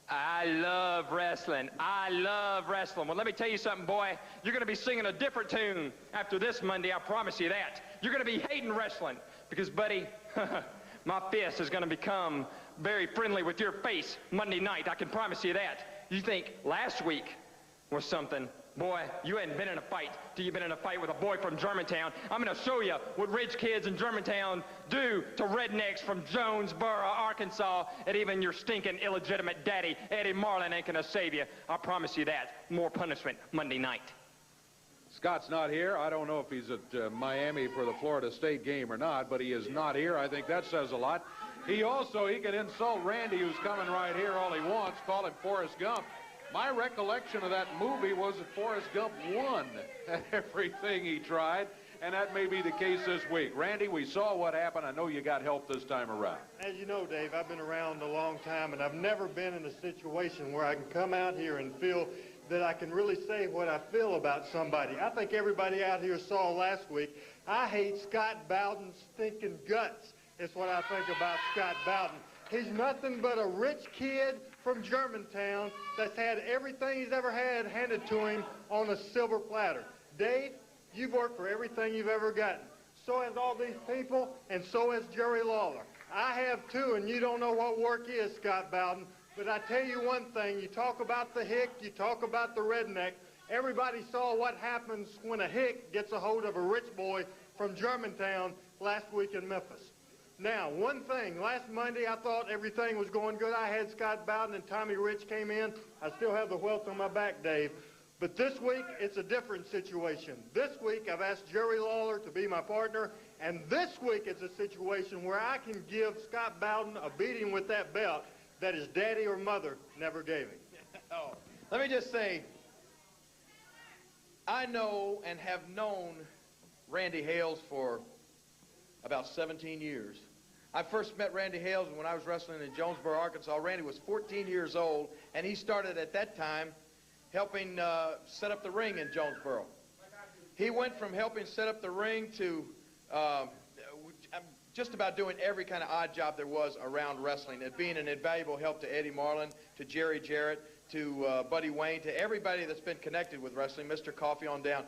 I love wrestling. I love wrestling. Well, let me tell you something, boy. You're going to be singing a different tune after this Monday. I promise you that. You're going to be hating wrestling because, buddy, my fist is going to become very friendly with your face Monday night. I can promise you that. You think last week was something. Boy, you hadn't been in a fight till you've been in a fight with a boy from Germantown. I'm going to show you what rich kids in Germantown do to rednecks from Jonesboro, Arkansas, and even your stinking illegitimate daddy, Eddie Marlin, ain't going to save you. I promise you that. More punishment Monday night. Scott's not here. I don't know if he's at Miami for the Florida State game or not, but he is not here. I think that says a lot. He can insult Randy, who's coming right here all he wants, call him Forrest Gump. My recollection of that movie was that Forrest Gump won at everything he tried, and that may be the case this week. Randy, we saw what happened. I know you got help this time around. As you know, Dave, I've been around a long time, and I've never been in a situation where I can come out here and feel that I can really say what I feel about somebody. I think everybody out here saw last week. I hate Scott Bowden's stinking guts. That's what I think about Scott Bowden. He's nothing but a rich kid from Germantown that's had everything he's ever had handed to him on a silver platter. Dave, you've worked for everything you've ever gotten. So has all these people, and so has Jerry Lawler. I have too, and you don't know what work is, Scott Bowden. But I tell you one thing, you talk about the hick, you talk about the redneck. Everybody saw what happens when a hick gets a hold of a rich boy from Germantown last week in Memphis. Now, one thing, last Monday I thought everything was going good. I had Scott Bowden and Tommy Rich came in. I still have the welt on my back, Dave. But this week, it's a different situation. This week, I've asked Jerry Lawler to be my partner, and this week it's a situation where I can give Scott Bowden a beating with that belt that his daddy or mother never gave him. Oh, let me just say, I know and have known Randy Hales for about 17 years. I first met Randy Hales when I was wrestling in Jonesboro, Arkansas. Randy was 14 years old, and he started at that time helping set up the ring in Jonesboro. He went from helping set up the ring to just about doing every kind of odd job there was around wrestling, and being an invaluable help to Eddie Marlin, to Jerry Jarrett, to Buddy Wayne, to everybody that's been connected with wrestling, Mr. Coffee on down.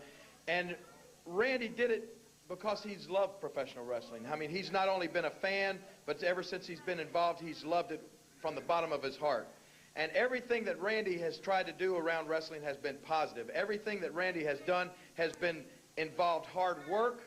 And Randy did it because he's loved professional wrestling. I mean, he's not only been a fan, but ever since he's been involved, he's loved it from the bottom of his heart. And everything that Randy has tried to do around wrestling has been positive. Everything that Randy has done has been involved hard work.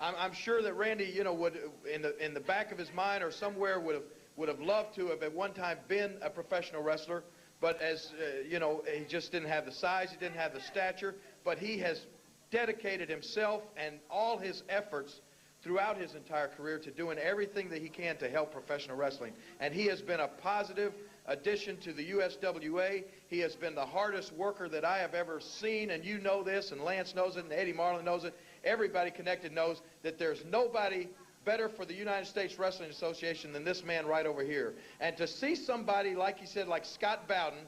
I'm sure that Randy, you know, would in the back of his mind or somewhere would have loved to have at one time been a professional wrestler. But as you know, he just didn't have the size, he didn't have the stature. But he has dedicated himself and all his efforts throughout his entire career to doing everything that he can to help professional wrestling. And he has been a positive addition to the USWA. He has been the hardest worker that I have ever seen, and you know this, and Lance knows it, and Eddie Marlin knows it. Everybody connected knows that there's nobody better for the United States Wrestling Association than this man right over here. And to see somebody, like he said, like Scott Bowden,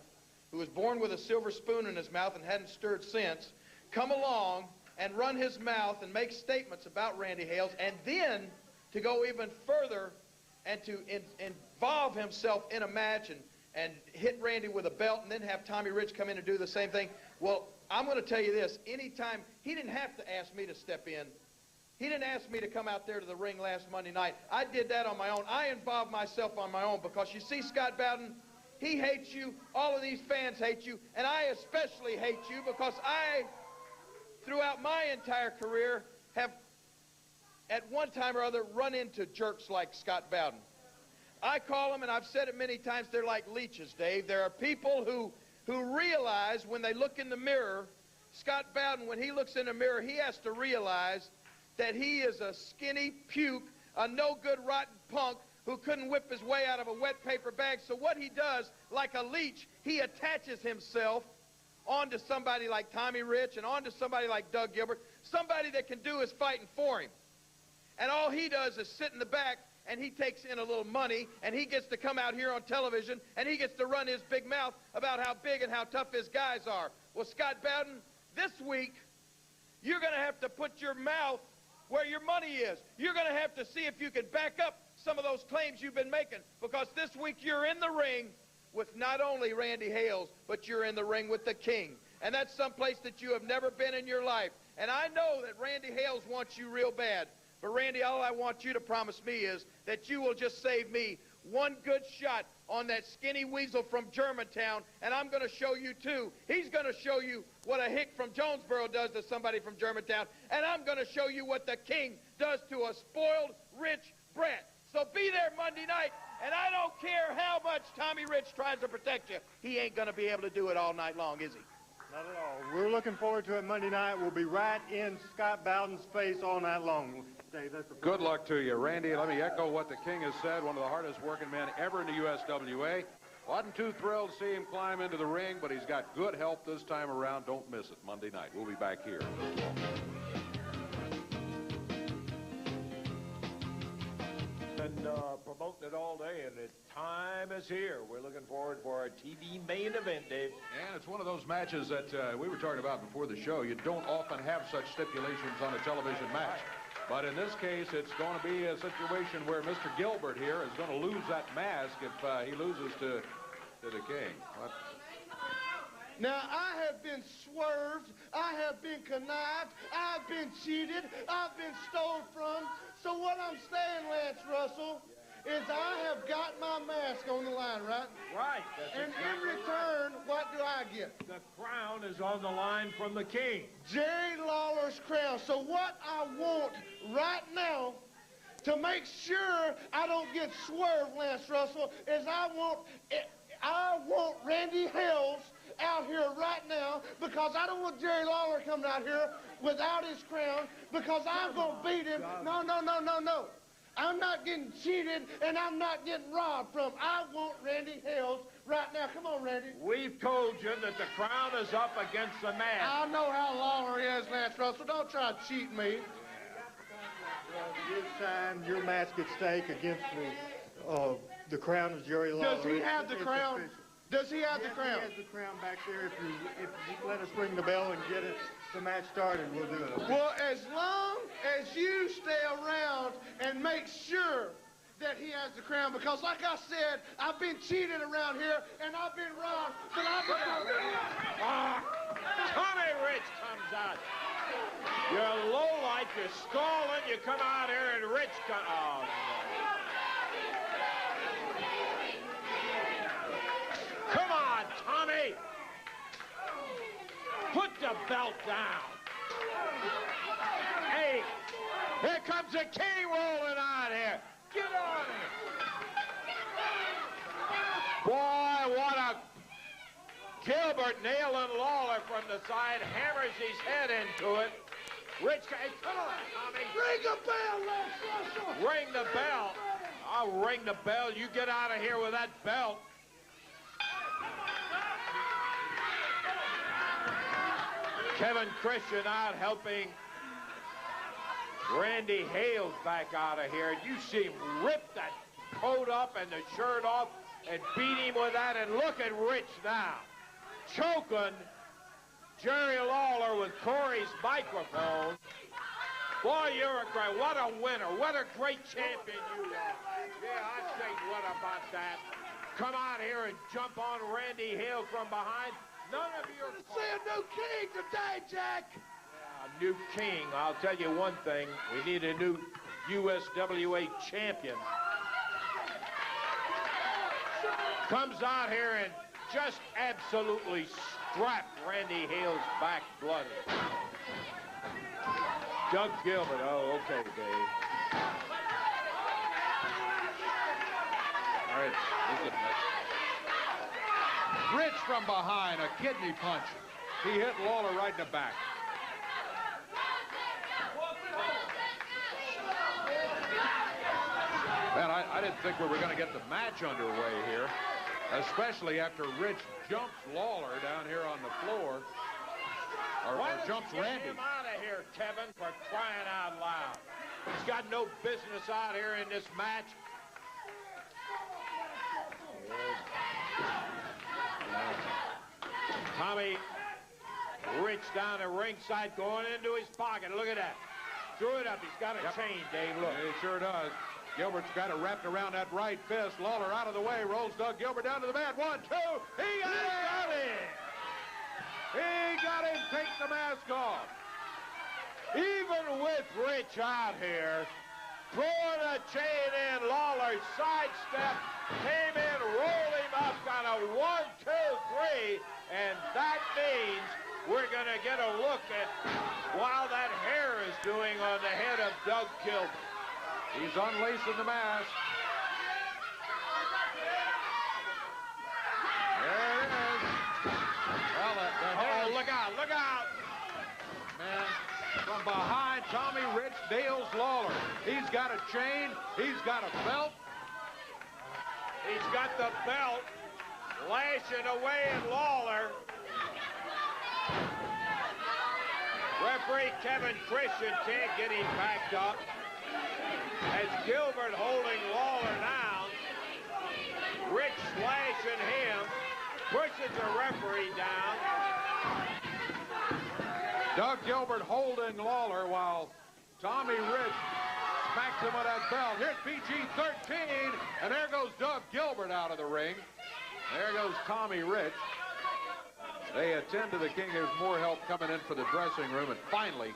who was born with a silver spoon in his mouth and hadn't stirred since, come along and run his mouth and make statements about Randy Hales, and then to go even further and to involve himself in a match and hit Randy with a belt and then have Tommy Rich come in and do the same thing. Well, I'm going to tell you this. Anytime, he didn't have to ask me to step in. He didn't ask me to come out there to the ring last Monday night. I did that on my own. I involved myself on my own because you see, Scott Bowden, he hates you. All of these fans hate you. And I especially hate you because I, throughout my entire career, have at one time or other run into jerks like Scott Bowden. I call them, and I've said it many times, they're like leeches, Dave. There are people who realize when they look in the mirror, Scott Bowden, when he looks in the mirror, he has to realize that he is a skinny puke, a no-good rotten punk who couldn't whip his way out of a wet paper bag. So what he does, like a leech, he attaches himself onto somebody like Tommy Rich and onto somebody like Doug Gilbert, somebody that can do his fighting for him. And all he does is sit in the back, and he takes in a little money, and he gets to come out here on television, and he gets to run his big mouth about how big and how tough his guys are. Well, Scott Bowden, this week, you're going to have to put your mouth where your money is. You're going to have to see if you can back up some of those claims you've been making, because this week you're in the ring with not only Randy Hales, but you're in the ring with the King. And that's someplace that you have never been in your life. And I know that Randy Hales wants you real bad. But, Randy, all I want you to promise me is that you will just save me one good shot on that skinny weasel from Germantown, and I'm going to show you, too. He's going to show you what a hick from Jonesboro does to somebody from Germantown, and I'm going to show you what the King does to a spoiled, rich brat. So be there Monday night, and I don't care how much Tommy Rich tries to protect you. He ain't going to be able to do it all night long, is he? Not at all. We're looking forward to it Monday night. We'll be right in Scott Bowden's face all night long. Dave, that's the Good luck to you, Randy. Let me echo what the King has said, one of the hardest working men ever in the USWA. Wasn't too thrilled to see him climb into the ring, but he's got good help this time around. Don't miss it Monday night. We'll be back here. Been promoting it all day, and the time is here. We're looking forward for our TV main event, Dave. And it's one of those matches that we were talking about before the show. You don't often have such stipulations on a television match. But in this case, it's going to be a situation where Mr. Gilbert here is going to lose that mask if he loses to the King. What? Now, I have been swerved, I have been connived, I've been cheated, I've been stolen from. So what I'm saying, Lance Russell, is I have got my mask on the line, right? Right. And in return, what do I get? The crown is on the line from the King. Jerry Lawler's crown. So what I want right now to make sure I don't get swerved, Lance Russell, is I want Randy Hales out here right now, because I don't want Jerry Lawler coming out here without his crown, because I'm going to beat him. No. I'm not getting cheated, and I'm not getting robbed from. I want Randy Hales right now. Come on, Randy. We've told you that the crown is up against the mask. I know how Lawler is, Lance Russell. Don't try to cheat me. You signed your mask at stake against the crown of Jerry Lawler. Does he have the crown? Does he have the crown? He has the crown back there. If you let us ring the bell and get the match started, we'll do it. Well, as long as you stay around and make sure that he has the crown, because like I said, I've been cheated around here and I've been robbed, but I've been... Tommy Rich comes out. You're lowlife, you're stalling, you come out here and Rich comes... Oh, no. Come on, Tommy! Put the belt down. Hey, here comes the King rolling on here. Get on it. Boy, what a... Gilbert nailing Lawler from the side, hammers his head into it. Rich, hey, come on, Tommy. Ring the bell, Lance Russell. Ring the bell. I'll ring the bell. You get out of here with that belt. Kevin Christian out helping Randy Hale's back out of here. You see him rip that coat up and the shirt off and beat him with that. And look at Rich now, choking Jerry Lawler with Corey's microphone. Boy, you're a great, what a winner. What a great champion you are. Yeah, I say what about that. Come out here and jump on Randy Hale from behind. None of your... See a new king today, Jack. Yeah, a new king. I'll tell you one thing. We need a new USWA champion. Comes out here and just absolutely strapped Randy Hale's back bloody. Doug Gilbert. Oh, okay, Dave. All right, listen. Rich from behind, a kidney punch. He hit Lawler right in the back. Man, I didn't think we were going to get the match underway here, especially after Rich jumps Lawler down here on the floor. Or jumps Randy. Get him out of here, Kevin, for crying out loud. He's got no business out here in this match. Tommy Rich down the ringside, going into his pocket. Look at that. Threw it up. He's got a chain, Dave. Look. He sure does. Gilbert's got it wrapped around that right fist. Lawler out of the way. Rolls Doug Gilbert down to the mat. 1, 2. He got it. He got him. Take the mask off. Even with Rich out here, throwing a chain in, Lawler sidestep, came in, rolled him up, got a 1, 2, 3, and that means we're going to get a look at while that hair is doing on the head of Doug Gilbert. He's unlacing the mask. There it is. Well, oh, look out, look out. Man, from behind, Tommy Rich nails Lawler. He's got a chain. He's got a belt. He's got the belt lashing away at Lawler. Referee Kevin Christian can't get him backed up. As Gilbert holding Lawler down, Rich slashing him, pushes the referee down. Doug Gilbert holding Lawler while Tommy Rich smacks him with that belt. Here's PG-13, and there goes Doug Gilbert out of the ring. There goes Tommy Rich. They attend to the king. There's more help coming in for the dressing room, and finally,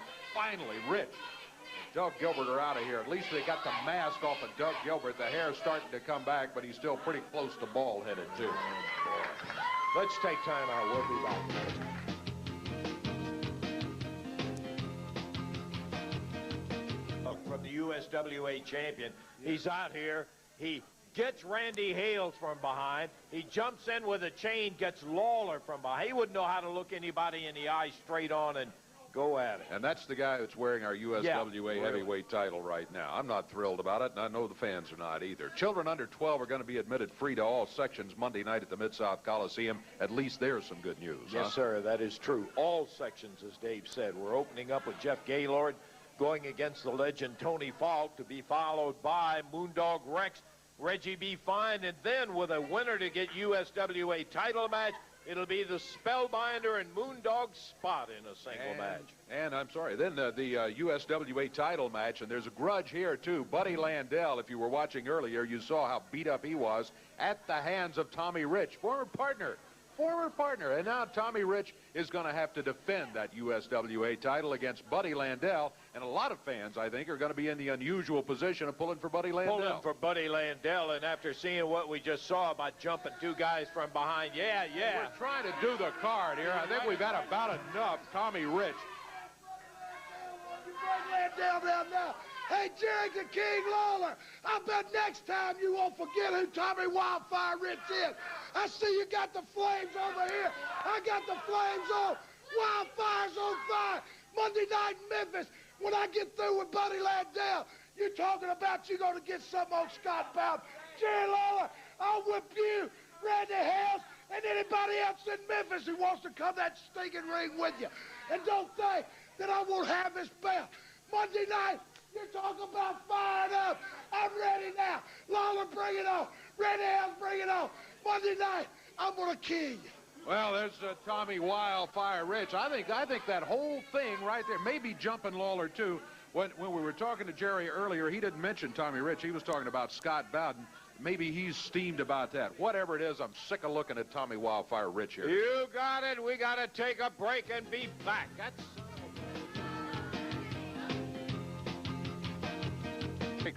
Rich and Doug Gilbert are out of here. At least they got the mask off of Doug Gilbert. The hair's starting to come back, but he's still pretty close to bald-headed, too. Let's take time out. We'll be back. From the USWA champion. He's out here. He gets Randy Hale from behind. He jumps in with a chain, gets Lawler from behind. He wouldn't know how to look anybody in the eye straight on and go at it. And that's the guy that's wearing our USWA heavyweight title right now. I'm not thrilled about it, and I know the fans are not either. Children under 12 are going to be admitted free to all sections Monday night at the Mid-South Coliseum. At least there's some good news. Yes, sir, that is true. All sections, as Dave said. We're opening up with Jeff Gaylord going against the legend Tony Falk, to be followed by Moondog Rex, Reggie B. Fine, and then with a winner to get USWA title match, it'll be the Spellbinder and Moondog Spot in a single match. And I'm sorry, then the USWA title match, and there's a grudge here, too. Buddy Landell, if you were watching earlier, you saw how beat up he was at the hands of Tommy Rich, former partner. And now Tommy Rich is going to have to defend that USWA title against Buddy Landell. And a lot of fans, I think, are going to be in the unusual position of pulling for Buddy Landell. Pulling for Buddy Landell, and after seeing what we just saw about jumping two guys from behind, yeah. We're trying to do the card here. I think we've got about enough. Tommy Rich. You bring Landell down now. Hey, Jerry the King Lawler, I bet next time you won't forget who Tommy Wildfire Rich is. I see you got the flames over here. I got the flames on. Wildfire's on fire. Monday night in Memphis, when I get through with Buddy Landell, you're talking about you're going to get some on Scott Bowden. Jerry Lawler, I'll whip you, Randy Hales, and anybody else in Memphis who wants to come that stinking ring with you. And don't think that I won't have this belt. Monday night, You're talking about fired up. I'm ready now. Lawler, bring it on. Red House, bring it on. Monday night, I'm going to kill you. Well, there's Tommy Wildfire Rich. I think that whole thing right there, maybe jumping Lawler too. When we were talking to Jerry earlier, he didn't mention Tommy Rich. He was talking about Scott Bowden. Maybe he's steamed about that. Whatever it is, I'm sick of looking at Tommy Wildfire Rich here. You got it. We got to take a break and be back. That's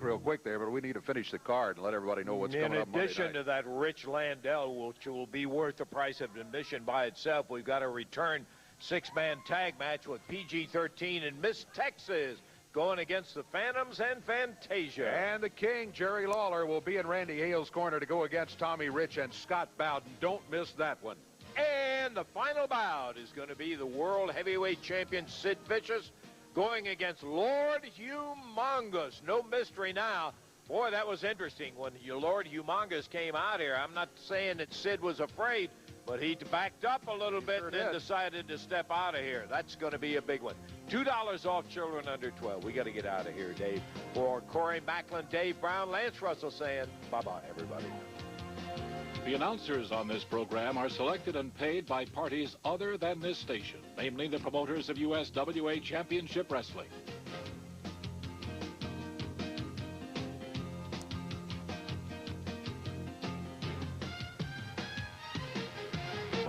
real quick there, but we need to finish the card and let everybody know what's coming up Monday night. In addition to that Rich Landell, which will be worth the price of admission by itself, we've got a return six-man tag match with PG-13 and Miss Texas going against the Phantoms and Fantasia. And the King, Jerry Lawler, will be in Randy Hale's corner to go against Tommy Rich and Scott Bowden. Don't miss that one. And the final bout is going to be the World Heavyweight Champion Sid Vicious going against Lord Humongous. No mystery now. Boy, that was interesting when Lord Humongous came out here. I'm not saying that Sid was afraid, but he backed up a little bit and then decided to step out of here. That's going to be a big one. $2 off children under 12. We got to get out of here, Dave. For Corey Macklin, Dave Brown, Lance Russell saying bye-bye, everybody. The announcers on this program are selected and paid by parties other than this station, namely the promoters of USWA Championship Wrestling.